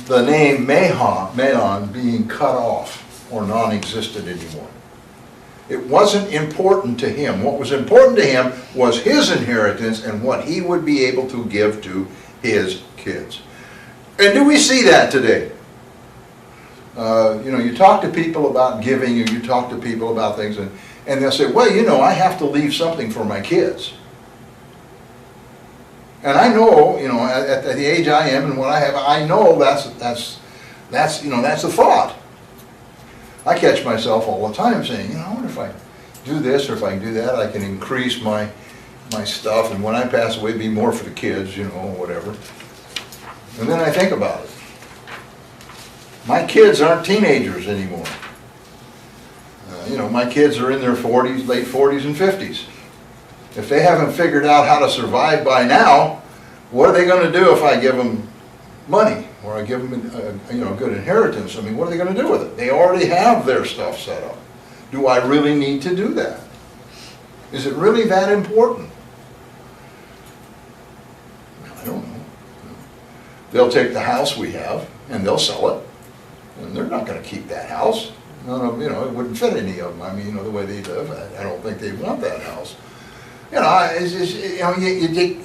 the name Mahon being cut off or non-existent anymore. It wasn't important to him. What was important to him was his inheritance and what he would be able to give to his kids. And do we see that today? You talk to people about giving, or you talk to people about things, and they'll say, well, I have to leave something for my kids. And I know, at the age I am and what I have, I know that's the thought. I catch myself all the time saying, I wonder if I do this or if I can do that, I can increase my stuff, and when I pass away, be more for the kids, whatever. And then I think about it. My kids aren't teenagers anymore. My kids are in their 40s, late 40s and 50s. If they haven't figured out how to survive by now, what are they going to do if I give them money or I give them a good inheritance? What are they going to do with it? They already have their stuff set up. Do I really need to do that? Is it really that important? I don't know. They'll take the house we have and they'll sell it. And they're not going to keep that house. None of, it wouldn't fit any of them. The way they live, I don't think they want that house. You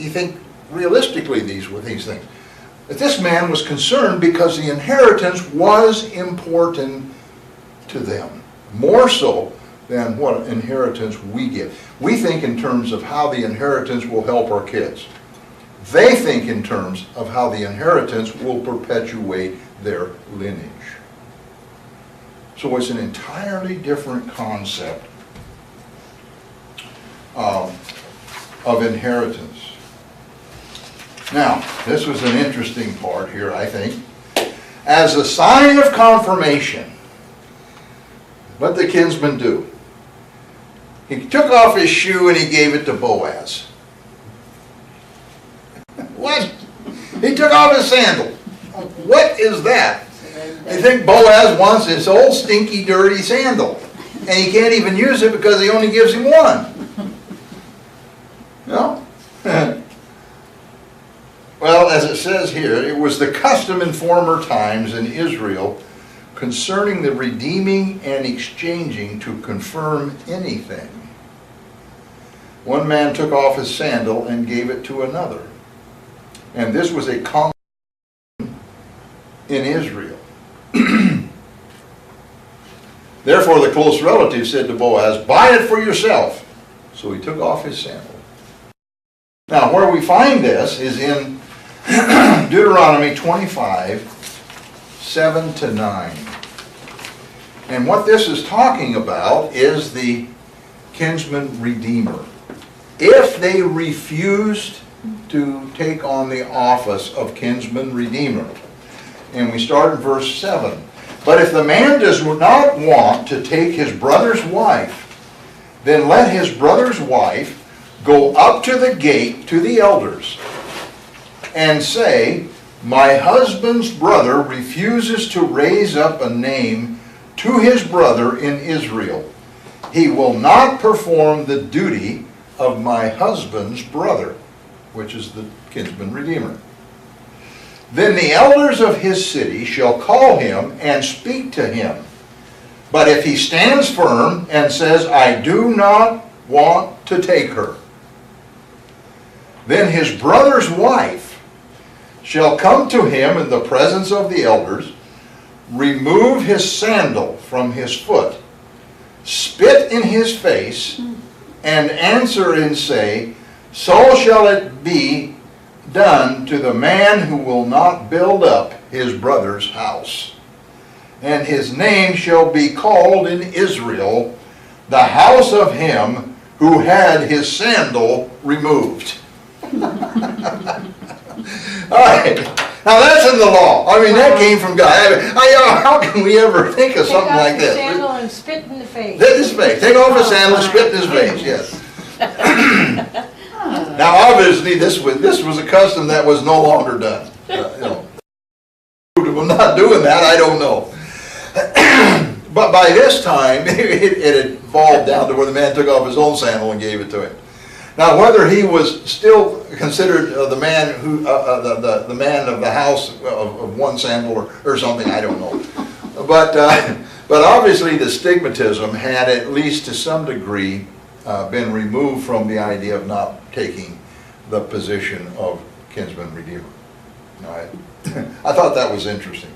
think realistically with these things. But this man was concerned because the inheritance was important to them, more so than what inheritance we give. We think in terms of how the inheritance will help our kids. They think in terms of how the inheritance will perpetuate their lineage. So it's an entirely different concept of inheritance. Now, this was an interesting part here, I think. As a sign of confirmation, what did the kinsman do? He took off his shoe and he gave it to Boaz. What? He took off his sandal. What is that? I think Boaz wants his old stinky dirty sandal. And he can't even use it because he only gives him one. No? Well, as it says here, it was the custom in former times in Israel concerning the redeeming and exchanging to confirm anything. One man took off his sandal and gave it to another. And this was a common in Israel. Therefore the close relative said to Boaz, buy it for yourself. So he took off his sandal. Now where we find this is in Deuteronomy 25, 7 to 9. And what this is talking about is the kinsman redeemer. If they refused to take on the office of kinsman redeemer, and we start in verse 7. But if the man does not want to take his brother's wife, then let his brother's wife go up to the gate to the elders and say, my husband's brother refuses to raise up a name to his brother in Israel. He will not perform the duty of my husband's brother, which is the kinsman redeemer. Then the elders of his city shall call him and speak to him. But if he stands firm and says, I do not want to take her, then his brother's wife shall come to him in the presence of the elders, remove his sandal from his foot, spit in his face, and answer and say, so shall it be done to the man who will not build up his brother's house. And his name shall be called in Israel, the house of him who had his sandal removed. All right, now that's in the law. I mean, that came from God. How can we ever think of something like this? Take off the sandal and spit in the face. Spit in his face. Take off his sandal, spit in his face. Yes. Now, obviously, this was a custom that was no longer done. I'm not doing that. I don't know. But by this time, it had evolved down to where the man took off his own sandal and gave it to him. Now, whether he was still considered the man who the man of the house of one sandal or something, I don't know. But obviously, the stigmatism had, at least to some degree, been removed from the idea of not taking the position of kinsman redeemer. All right. I thought that was interesting.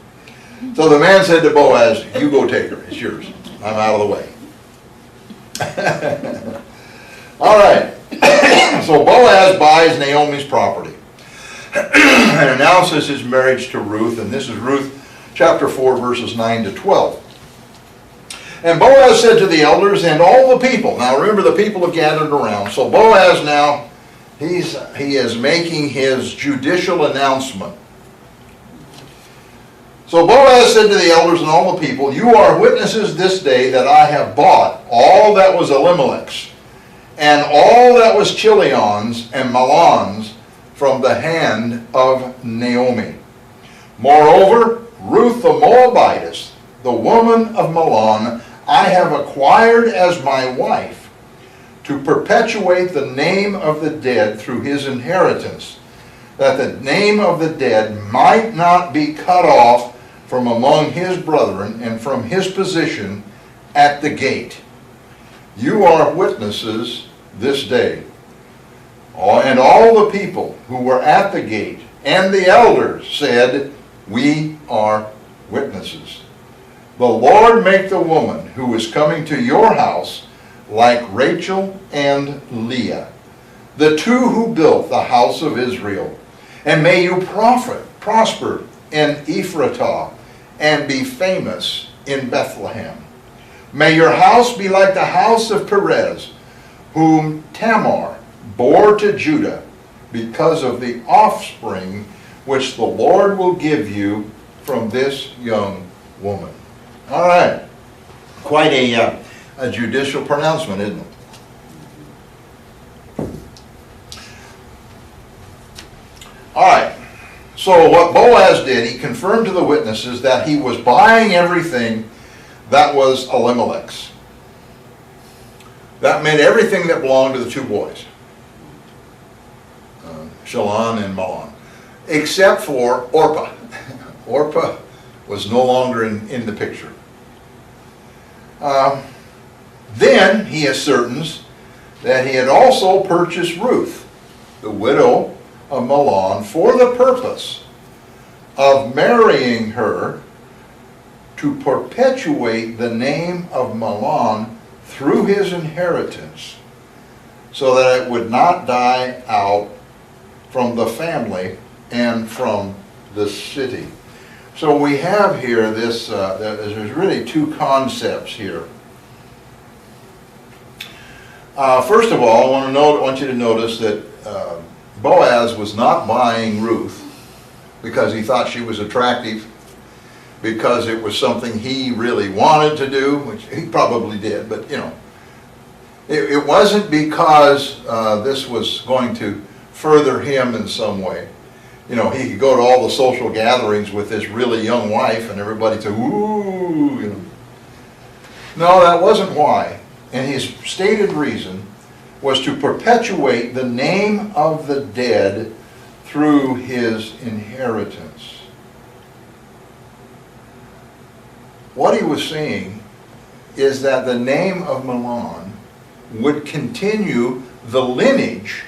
So the man said to Boaz, you go take her, it's yours. I'm out of the way. All right. So Boaz buys Naomi's property and announces his marriage to Ruth, and this is Ruth chapter 4 verses 9 to 12. And Boaz said to the elders and all the people, now remember the people have gathered around, so Boaz now, he is making his judicial announcement. So Boaz said to the elders and all the people, you are witnesses this day that I have bought all that was Elimelech's, and all that was Chilion's and Mahlon's from the hand of Naomi. Moreover, Ruth the Moabitess, the woman of Mahlon, I have acquired as my wife, to perpetuate the name of the dead through his inheritance, that the name of the dead might not be cut off from among his brethren and from his position at the gate. You are witnesses this day. And all the people who were at the gate and the elders said, we are witnesses. The Lord make the woman who is coming to your house like Rachel and Leah, the two who built the house of Israel. And may you prosper in Ephratah and be famous in Bethlehem. May your house be like the house of Perez, whom Tamar bore to Judah, because of the offspring which the Lord will give you from this young woman. All right. Quite a judicial pronouncement, isn't it? All right. So what Boaz did, he confirmed to the witnesses that he was buying everything that was Elimelech's. That meant everything that belonged to the two boys, Shalon and Mahlon, except for Orpah. Orpah was no longer in the picture. Then he ascertains that he had also purchased Ruth, the widow of Mahlon, for the purpose of marrying her to perpetuate the name of Mahlon through his inheritance, so that it would not die out from the family and from the city. So we have here this, there's really two concepts here. First of all, I want you to notice that Boaz was not buying Ruth because he thought she was attractive, because it was something he really wanted to do, which he probably did, but you know, it wasn't because this was going to further him in some way. You know, he could go to all the social gatherings with this really young wife and everybody say, ooh, you know. No, that wasn't why. And his stated reason was to perpetuate the name of the dead through his inheritance. What he was saying is that the name of Milan would continue the lineage,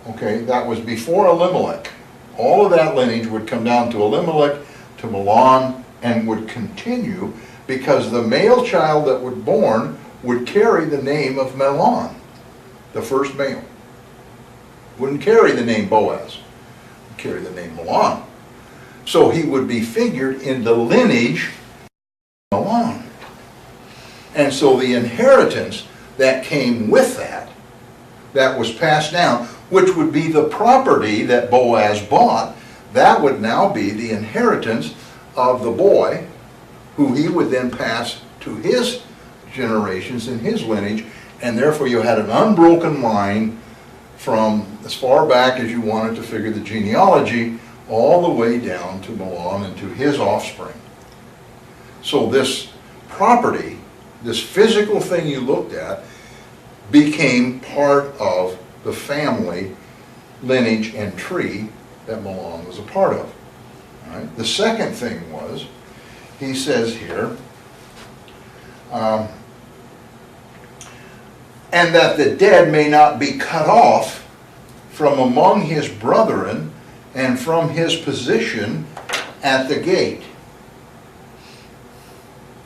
okay, that was before Elimelech. All of that lineage would come down to Elimelech, to Milan, and would continue because the male child that was born would carry the name of Milan, the first male. Wouldn't carry the name Boaz, would carry the name Milan. So he would be figured in the lineage of Milan. And so the inheritance that came with that, that was passed down, which would be the property that Boaz bought, that would now be the inheritance of the boy, who he would then pass to his generations in his lineage, and therefore you had an unbroken line from as far back as you wanted to figure the genealogy, all the way down to Milan and to his offspring. So this property, this physical thing you looked at, became part of the family lineage and tree that Milan was a part of. All right? The second thing was, he says here, and that the dead may not be cut off from among his brethren and from his position at the gate.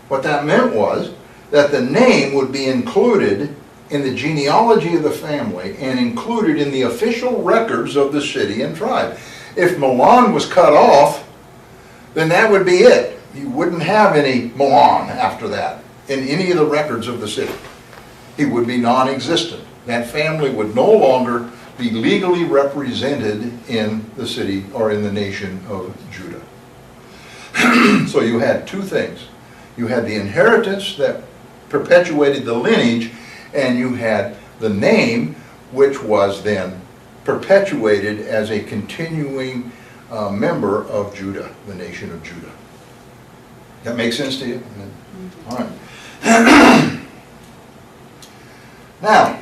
What that meant was that the name would be included in the genealogy of the family and included in the official records of the city and tribe. If Milan was cut off, then that would be it. You wouldn't have any Milan after that in any of the records of the city. He would be non-existent. That family would no longer be legally represented in the city or in the nation of Judah. So you had two things. You had the inheritance that perpetuated the lineage, and you had the name, which was then perpetuated as a continuing member of Judah, the nation of Judah. That makes sense to you? All right. Now,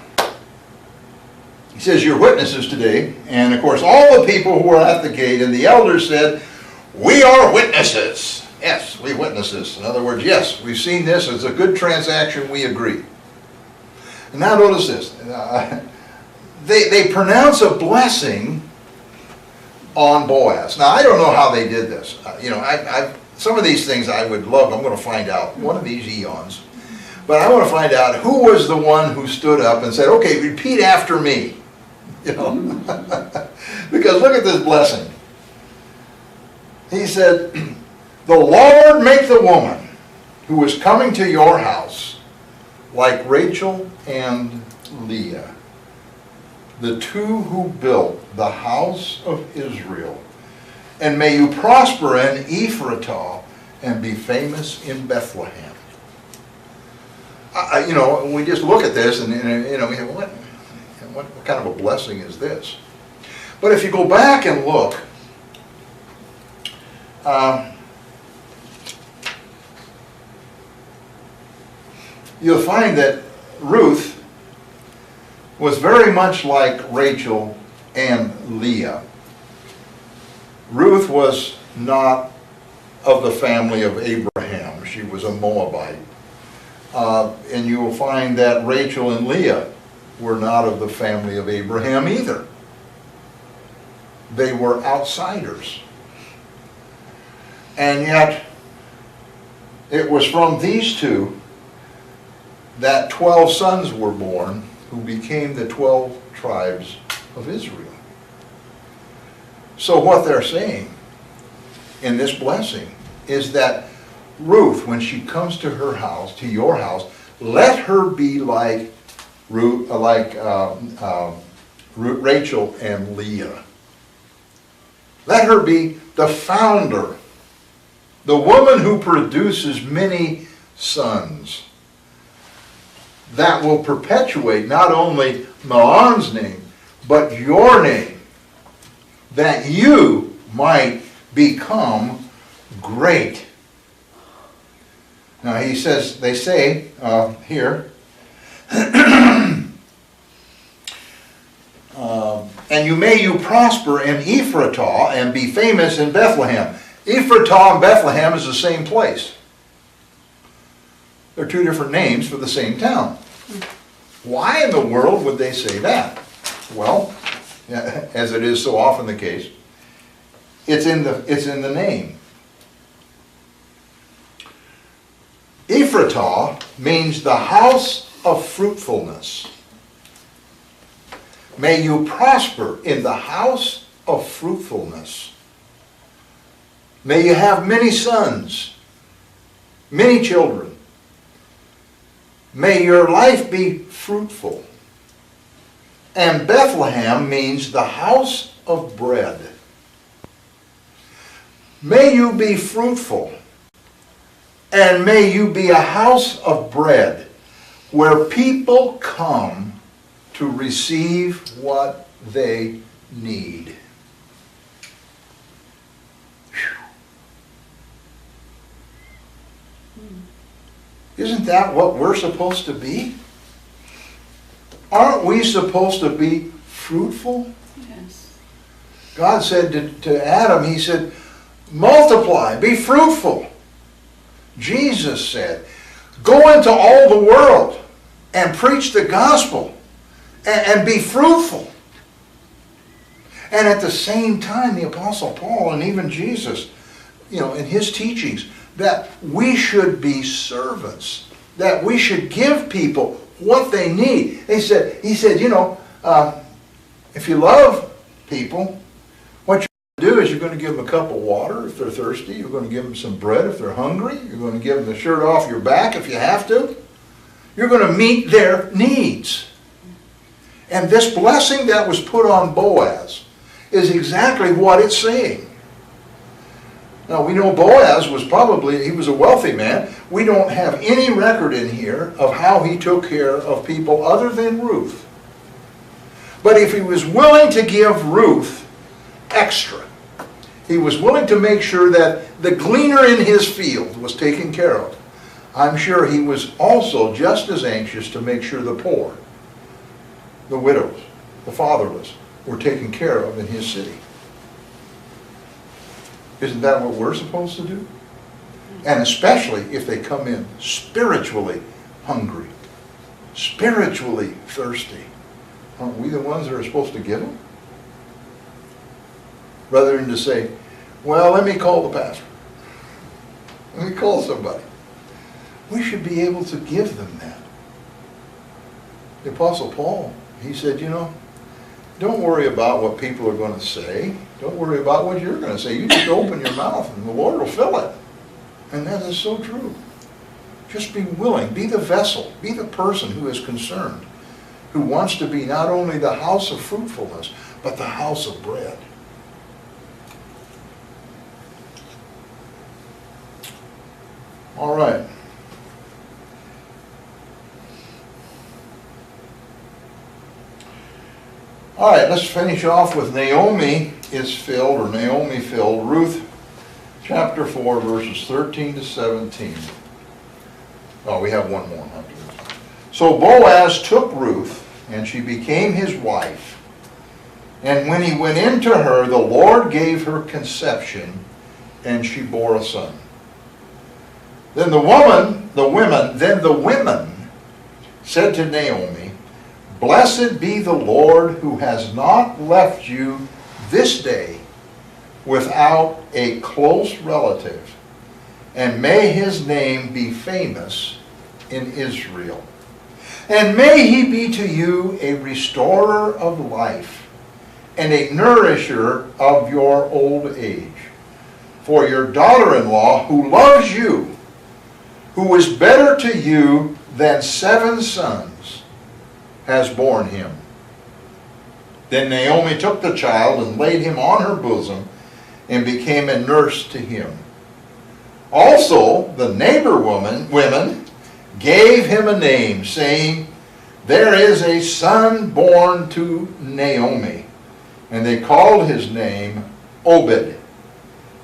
he says, you're witnesses today, and of course all the people who were at the gate and the elders said, we are witnesses. Yes, we witnesses. In other words, yes, we've seen this. It's a good transaction. We agree. And now notice this. They pronounce a blessing on Boaz. Now, I don't know how they did this. Some of these things I would love. I'm going to find out one of these eons. But I want to find out who was the one who stood up and said, okay, repeat after me. Because look at this blessing. He said, the Lord make the woman who is coming to your house like Rachel and Leah, the two who built the house of Israel. And may you prosper in Ephratah and be famous in Bethlehem. We just look at this and we say, what kind of a blessing is this? But if you go back and look, you'll find that Ruth was very much like Rachel and Leah. Ruth was not of the family of Abraham. She was a Moabite. And you will find that Rachel and Leah were not of the family of Abraham either. They were outsiders. And yet, it was from these two that 12 sons were born who became the 12 tribes of Israel. So what they're saying in this blessing is that Ruth, when she comes to her house, to your house, let her be like Rachel and Leah. Let her be the founder, the woman who produces many sons, that will perpetuate not only Milan's name, but your name, that you might become great. Now he says, they say here, And may you prosper in Ephratah and be famous in Bethlehem. Ephratah and Bethlehem is the same place. They're two different names for the same town. Why in the world would they say that? Well, as it is so often the case, it's in the name. Ephratah means the house of fruitfulness. May you prosper in the house of fruitfulness. May you have many sons, many children. May your life be fruitful. And Bethlehem means the house of bread. May you be fruitful, and may you be a house of bread where people come to receive what they need. Isn't that what we're supposed to be? Aren't we supposed to be fruitful? Yes. God said to Adam, he said, multiply, be fruitful. Jesus said, go into all the world and preach the gospel and be fruitful. And at the same time, the Apostle Paul and even Jesus, in his teachings, that we should be servants, that we should give people what they need. He said, if you love people, what you're going to do is you're going to give them a cup of water if they're thirsty. You're going to give them some bread if they're hungry. You're going to give them the shirt off your back if you have to. You're going to meet their needs. And this blessing that was put on Boaz is exactly what it's saying. Now, we know Boaz was he was a wealthy man. We don't have any record in here of how he took care of people other than Ruth. But if he was willing to give Ruth extra, he was willing to make sure that the gleaner in his field was taken care of, I'm sure he was also just as anxious to make sure the poor, the widows, the fatherless were taken care of in his city. Isn't that what we're supposed to do? And especially if they come in spiritually hungry, spiritually thirsty. Aren't we the ones that are supposed to give them? Rather than to say, well, let me call the pastor. Let me call somebody. We should be able to give them that. The Apostle Paul, he said, don't worry about what people are going to say. Don't worry about what you're going to say. You just open your mouth and the Lord will fill it. And that is so true. Just be willing. Be the vessel. Be the person who is concerned, who wants to be not only the house of fruitfulness, but the house of bread. All right. All right, let's finish off with Naomi filled, Ruth chapter 4, verses 13 to 17. Oh, we have one more. So Boaz took Ruth, and she became his wife. And when he went into her, the Lord gave her conception, and she bore a son. Then the women said to Naomi, blessed be the Lord who has not left you this day without a close relative, and may his name be famous in Israel. And may he be to you a restorer of life and a nourisher of your old age. For your daughter-in-law, who loves you, who is better to you than 7 sons, has borne him. Then Naomi took the child and laid him on her bosom and became a nurse to him. Also, the neighbor women gave him a name, saying, there is a son born to Naomi. And they called his name Obed.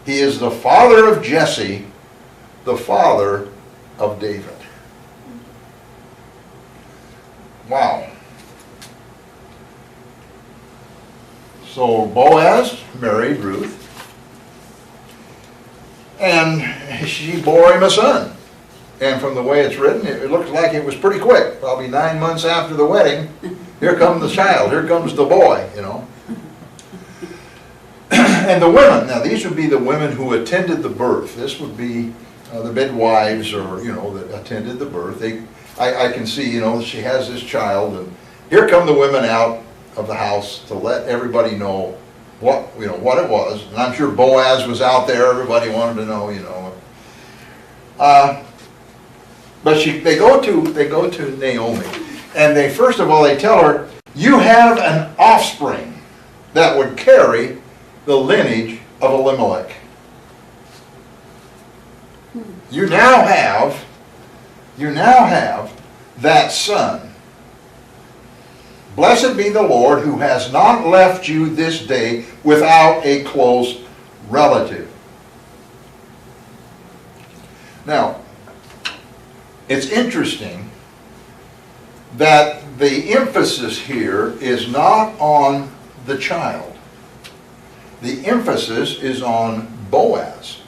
He is the father of Jesse, the father of David. Wow. So Boaz married Ruth, and she bore him a son. And from the way it's written, it looks like it was pretty quick. Probably 9 months after the wedding, here comes the child, here comes the boy, you know. And the women, now these would be the women who attended the birth. This would be the midwives, or, you know, that attended the birth. I can see, you know, she has this child, and here come the women out of the house to let everybody know what, you know, what it was. And I'm sure Boaz was out there. Everybody wanted to know, you know. But they go to Naomi, and they, first of all, they tell her, you have an offspring that would carry the lineage of Elimelech. You now have that son. Blessed be the Lord who has not left you this day without a close relative. Now, it's interesting that the emphasis here is not on the child. The emphasis is on Boaz.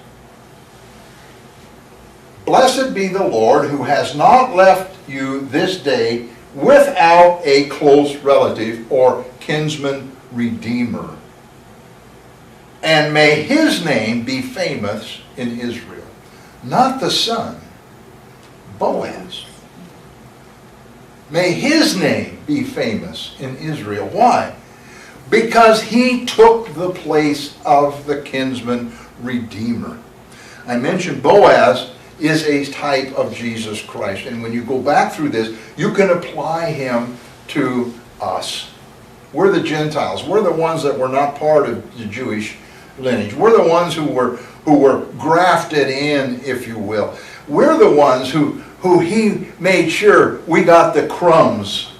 Blessed be the Lord who has not left you this day without a close relative or kinsman redeemer. And may his name be famous in Israel. Not the son, Boaz. May his name be famous in Israel. Why? Because he took the place of the kinsman redeemer. I mentioned Boaz is a type of Jesus Christ. And when you go back through this, you can apply him to us. We're the Gentiles. We're the ones that were not part of the Jewish lineage. We're the ones who were grafted in, if you will. We're the ones who he made sure we got the crumbs.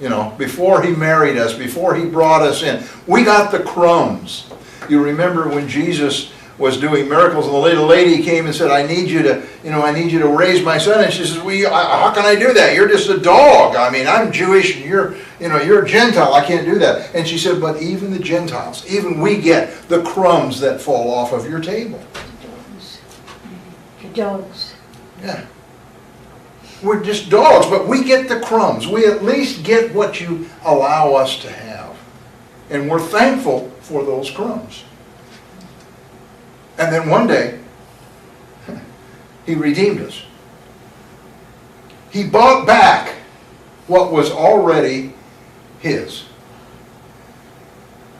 You know, before he married us, before he brought us in, we got the crumbs. You remember when Jesus was doing miracles, and the little lady came and said, I need you to raise my son. And she says, how can I do that? You're just a dog. I mean, I'm Jewish, and you're a Gentile. I can't do that. And she said, but even the Gentiles, even we get the crumbs that fall off of your table. The dogs. Yeah. We're just dogs, but we get the crumbs. We at least get what you allow us to have. And we're thankful for those crumbs. And then one day, he redeemed us. He bought back what was already his.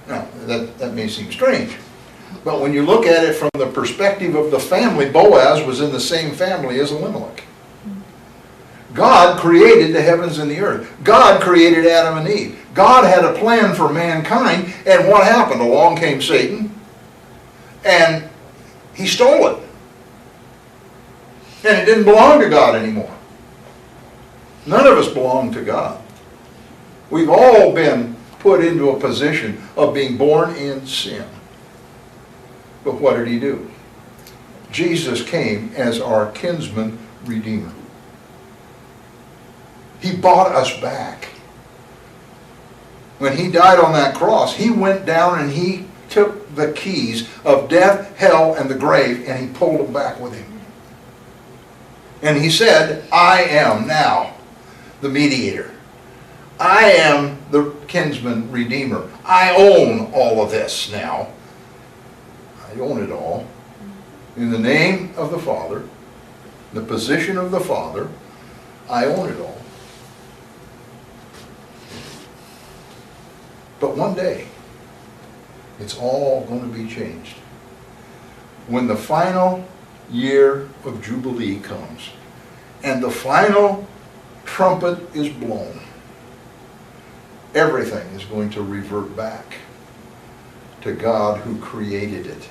Now, that may seem strange, but when you look at it from the perspective of the family, Boaz was in the same family as Elimelech. God created the heavens and the earth. God created Adam and Eve. God had a plan for mankind, and what happened? Along came Satan, and he stole it. And it didn't belong to God anymore. None of us belong to God. We've all been put into a position of being born in sin. But what did he do? Jesus came as our kinsman redeemer. He bought us back. When he died on that cross, he went down and he took the keys of death, hell, and the grave, and he pulled them back with him. And he said, I am now the mediator. I am the kinsman redeemer. I own all of this now. I own it all. In the name of the Father, the position of the Father, I own it all. But one day, it's all going to be changed. When the final year of Jubilee comes, and the final trumpet is blown, everything is going to revert back to God who created it,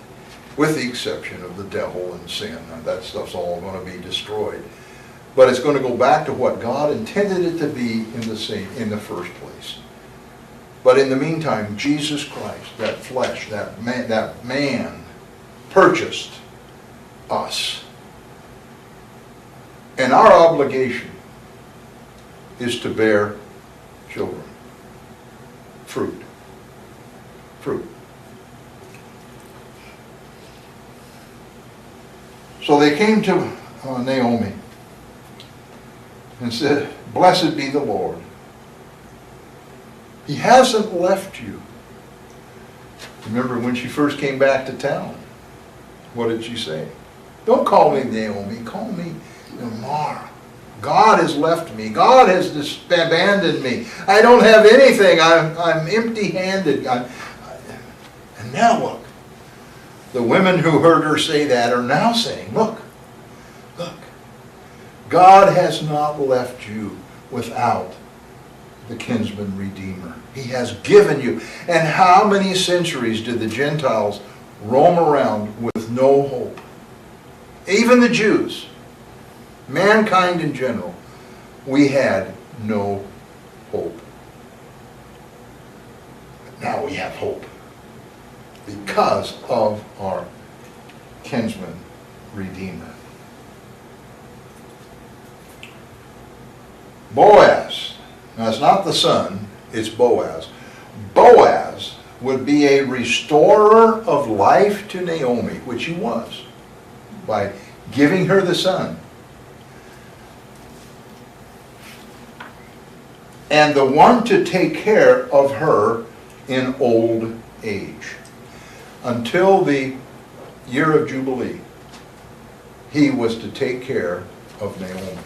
with the exception of the devil and sin. Now, that stuff's all going to be destroyed. But it's going to go back to what God intended it to be in the first place. But in the meantime, Jesus Christ, that flesh, that man purchased us. And our obligation is to bear children, fruit. fruit. So they came to Naomi and said, "Blessed be the Lord. He hasn't left you." Remember when she first came back to town, what did she say? "Don't call me Naomi, call me Mara. God has left me. God has abandoned me. I don't have anything. I'm empty-handed." And now look, the women who heard her say that are now saying, look, God has not left you without the kinsman redeemer. He has given you. And how many centuries did the Gentiles roam around with no hope? Even the Jews, mankind in general, we had no hope. But now we have hope because of our kinsman redeemer. Boaz, now it's not the son, it's Boaz. Boaz would be a restorer of life to Naomi, which he was, by giving her the son. And the one to take care of her in old age. Until the year of Jubilee, he was to take care of Naomi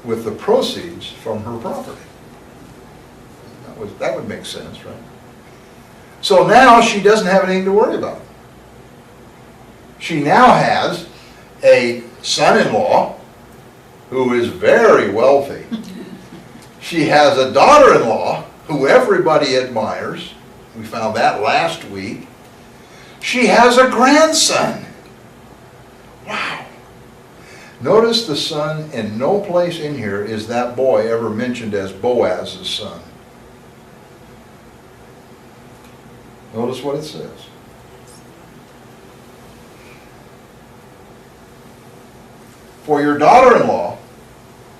with the proceeds from her property. That would make sense, right? So now she doesn't have anything to worry about. She now has a son-in-law who is very wealthy. She has a daughter-in-law who everybody admires. We found that last week. She has a grandson. Wow. Notice the son, and no place in here is that boy ever mentioned as Boaz's son. Notice what it says. For your daughter-in-law,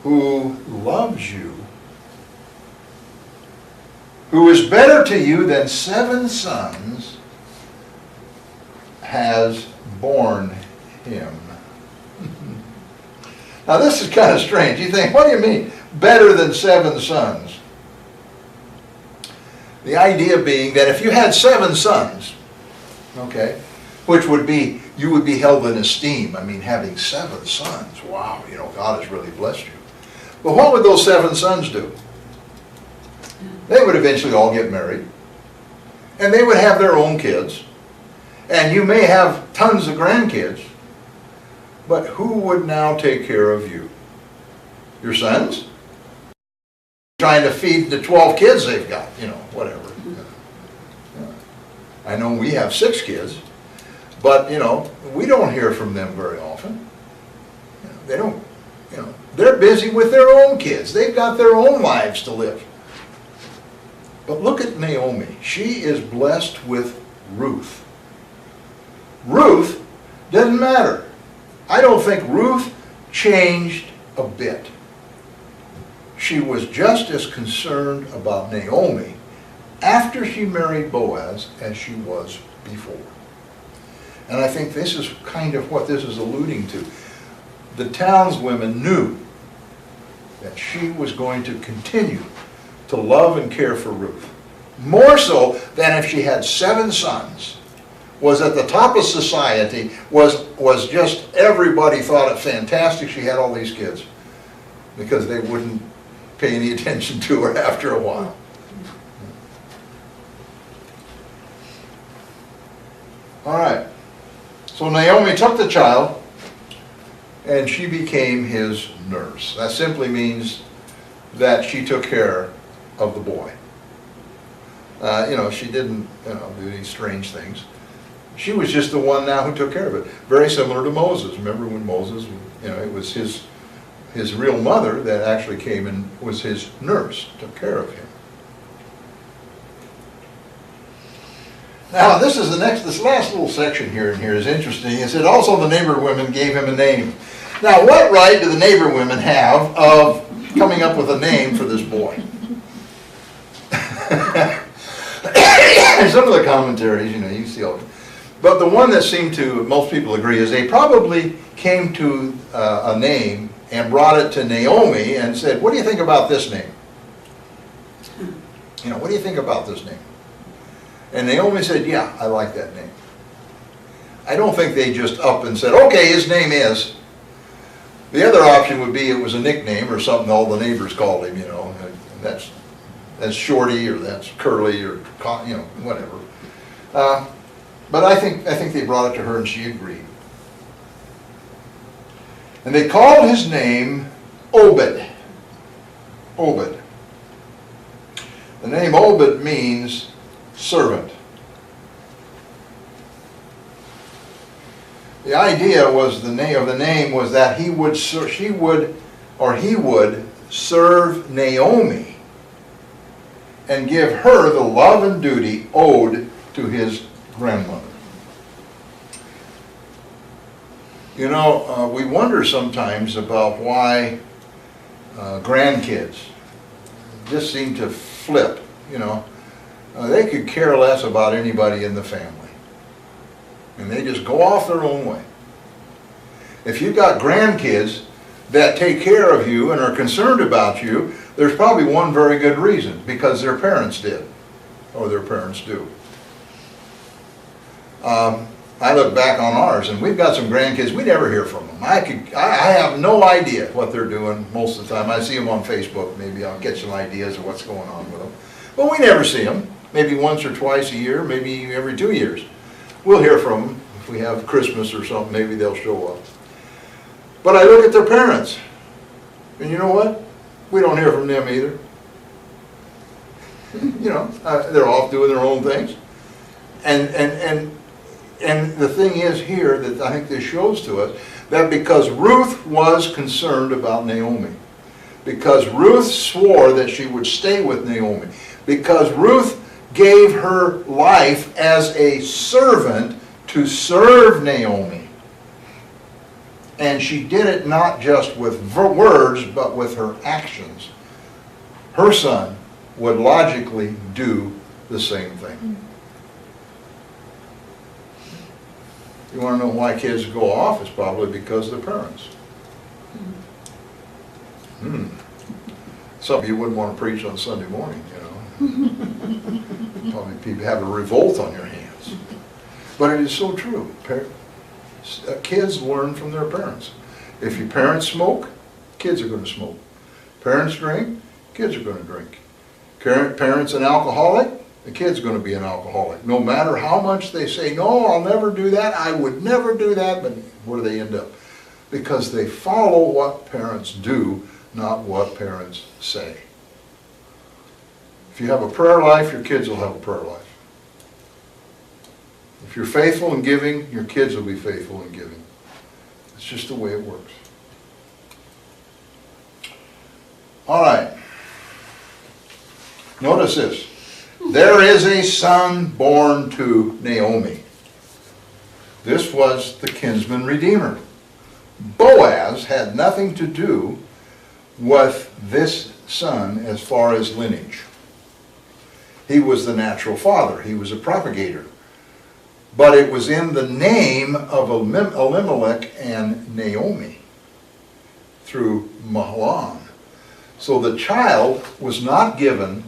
who loves you, who is better to you than 7 sons, has borne him. Now this is kind of strange. You think, what do you mean, better than 7 sons? The idea being that if you had 7 sons, okay, which would be, you would be held in esteem. I mean, having 7 sons, wow, you know, God has really blessed you. But what would those 7 sons do? They would eventually all get married, and they would have their own kids, and you may have tons of grandkids, but who would now take care of you? Your sons? Trying to feed the 12 kids they've got, you know, whatever. Yeah. I know we have 6 kids, but, you know, we don't hear from them very often. You know, they don't, you know, they're busy with their own kids. They've got their own lives to live. But look at Naomi. She is blessed with Ruth. Ruth doesn't matter. I don't think Ruth changed a bit. She was just as concerned about Naomi after she married Boaz as she was before. And I think this is kind of what this is alluding to. The townswomen knew that she was going to continue to love and care for Ruth. More so than if she had 7 sons, was at the top of society, was just, everybody thought it fantastic she had all these kids, because they wouldn't pay any attention to her after a while. All right, so Naomi took the child and she became his nurse. That simply means that she took care of the boy. You know, she didn't, you know, do these strange things. She was just the one now who took care of it. Very similar to Moses. Remember when Moses, you know, it was his real mother that actually came and was his nurse, took care of him. Now this last little section here is interesting. It said also the neighbor women gave him a name. Now what right do the neighbor women have of coming up with a name for this boy? some of the commentaries, you know, you see all. But the one that seemed to, most people agree, is they probably came to a name and brought it to Naomi and said, what do you think about this name? You know, what do you think about this name? And Naomi said, yeah, I like that name. I don't think they just up and said, okay, his name is. The other option would be it was a nickname or something all the neighbors called him, you know. That's Shorty, or that's Curly, or, you know, whatever. But I think they brought it to her and she agreed. And they called his name Obed. Obed. The name Obed means servant. The idea was the name of the name was that he would serve Naomi and give her the love and duty owed to his grandmother. You know, we wonder sometimes about why grandkids just seem to flip, you know. They could care less about anybody in the family. And they just go off their own way. If you've got grandkids that take care of you and are concerned about you, there's probably one very good reason, because their parents did, or their parents do. I look back on ours, and we've got some grandkids, we never hear from them. I have no idea what they're doing most of the time. I see them on Facebook, maybe I'll get some ideas of what's going on with them. But we never see them, maybe once or twice a year, maybe every 2 years. We'll hear from them. If we have Christmas or something, maybe they'll show up. But I look at their parents, and you know what? We don't hear from them either. You know, they're off doing their own things. And the thing is here that I think this shows to us, that because Ruth was concerned about Naomi, because Ruth swore that she would stay with Naomi, because Ruth gave her life as a servant to serve Naomi, and she did it not just with words, but with her actions, her son would logically do the same thing. You want to know why kids go off? It's probably because of their parents. Some of you wouldn't want to preach on Sunday morning, you know. Probably people have a revolt on your hands. But it is so true. Kids learn from their parents. If your parents smoke, kids are going to smoke. Parents drink, kids are going to drink. Parents an alcoholic, the kid's going to be an alcoholic. No matter how much they say, no, I'll never do that, I would never do that, but where do they end up? Because they follow what parents do, not what parents say. If you have a prayer life, your kids will have a prayer life. If you're faithful in giving, your kids will be faithful in giving. It's just the way it works. All right. Notice this. There is a son born to Naomi. This was the kinsman redeemer. Boaz had nothing to do with this son as far as lineage. He was the natural father. He was a propagator. But it was in the name of Elimelech and Naomi through Mahlon. So the child was not given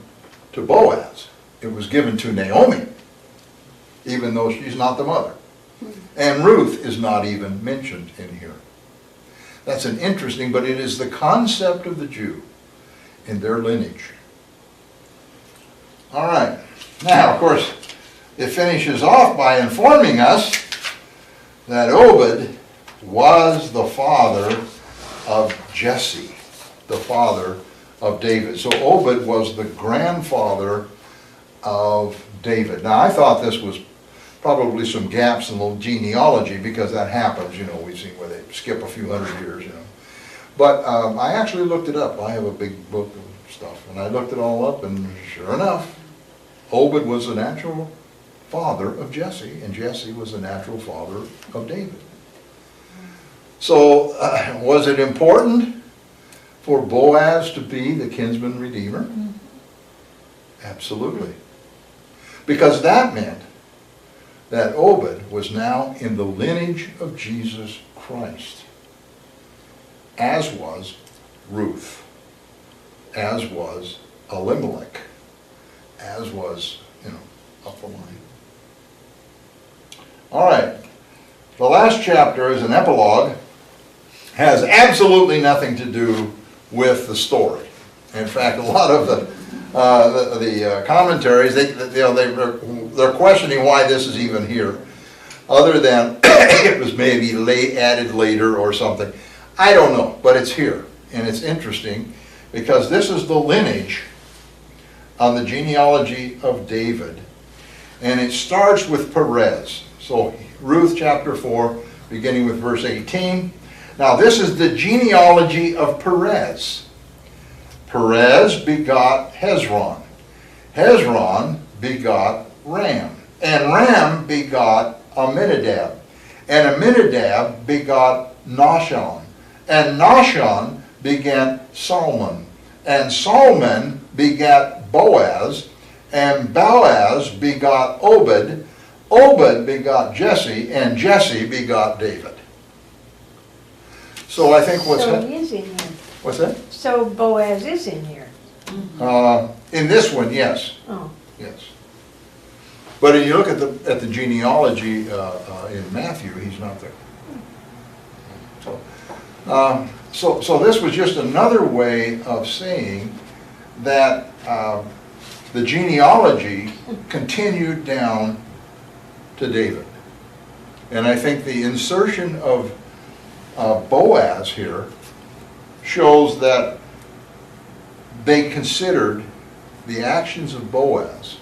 to Boaz. It was given to Naomi, even though she's not the mother. And Ruth is not even mentioned in here. That's an interesting, but it is the concept of the Jew in their lineage. All right. Now, of course, it finishes off by informing us that Obed was the father of Jesse, the father of David. So Obed was the grandfather of David. Now, I thought this was probably some gaps in the genealogy, because that happens, you know, we've seen where they skip a few hundred years, you know. But I actually looked it up. I have a big book of stuff, and I looked it all up, and sure enough, Obed was the natural father of Jesse, and Jesse was the natural father of David. So, was it important for Boaz to be the kinsman redeemer? Absolutely. Because that meant that Obed was now in the lineage of Jesus Christ, as was Ruth, as was Elimelech, as was, up the line. All right, the last chapter is an epilogue, has absolutely nothing to do with the story. In fact, a lot of the commentaries, they're questioning why this is even here, other than it was maybe added later or something. I don't know, but it's here, and it's interesting because this is the lineage on the genealogy of David, and it starts with Perez. So Ruth chapter 4, beginning with verse 18. Now this is the genealogy of Perez. Perez begot Hezron. Hezron begot Ram. And Ram begot Amminadab. And Amminadab begot Nahshon. And Nahshon begat Salmon. And Salmon begat Boaz. And Boaz begot Obed. Obed begot Jesse. And Jesse begot David. So I think So he is in here. What's that? So Boaz is in here. In this one, yes. Oh. Yes. But if you look at the genealogy in Matthew, he's not there. So this was just another way of saying that the genealogy continued down to David. And I think the insertion of Boaz here shows that they considered the actions of Boaz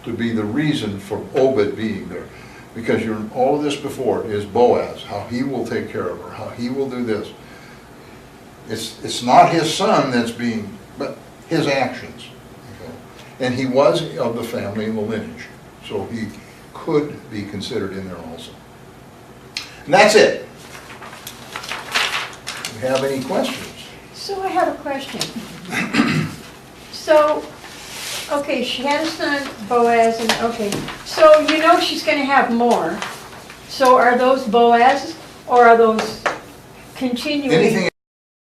to be the reason for Obed being there. Because all of this before is Boaz, how he will take care of her, how he will do this. It's not his son that's being, but his actions. Okay? And he was of the family and the lineage, so he could be considered in there also. And that's it. Do you have any questions? So I have a question. So, okay, she had a son, Boaz, and okay. So you know she's going to have more. So are those Boaz, or are those continuing? Anything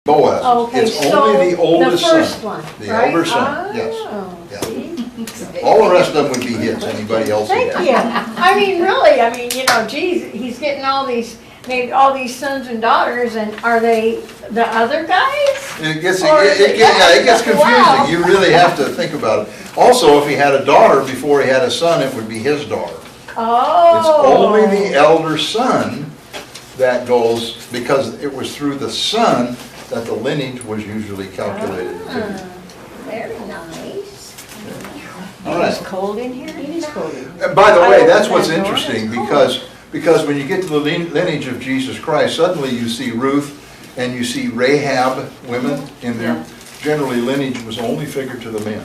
Boaz. Oh, okay, It's so only the oldest son. the first one, The right? elder son, yes. Oh, Yeah. see? All the rest of them would be his, anybody else would Thank have. you. I mean, really, geez, he's getting all these, maybe all these sons and daughters, and are they the other guys? It gets confusing. Wow. You really have to think about it. Also, if he had a daughter before he had a son, it would be his daughter. Oh. It's only the elder son that goes, because it was through the son that the lineage was usually calculated. Very nice. All right. It's cold in here? It is cold in here. And by the way, I that's opened what's that door, interesting, it's cold. because when you get to the lineage of Jesus Christ, suddenly you see Ruth and you see Rahab women in there. Generally, lineage was only figured to the men.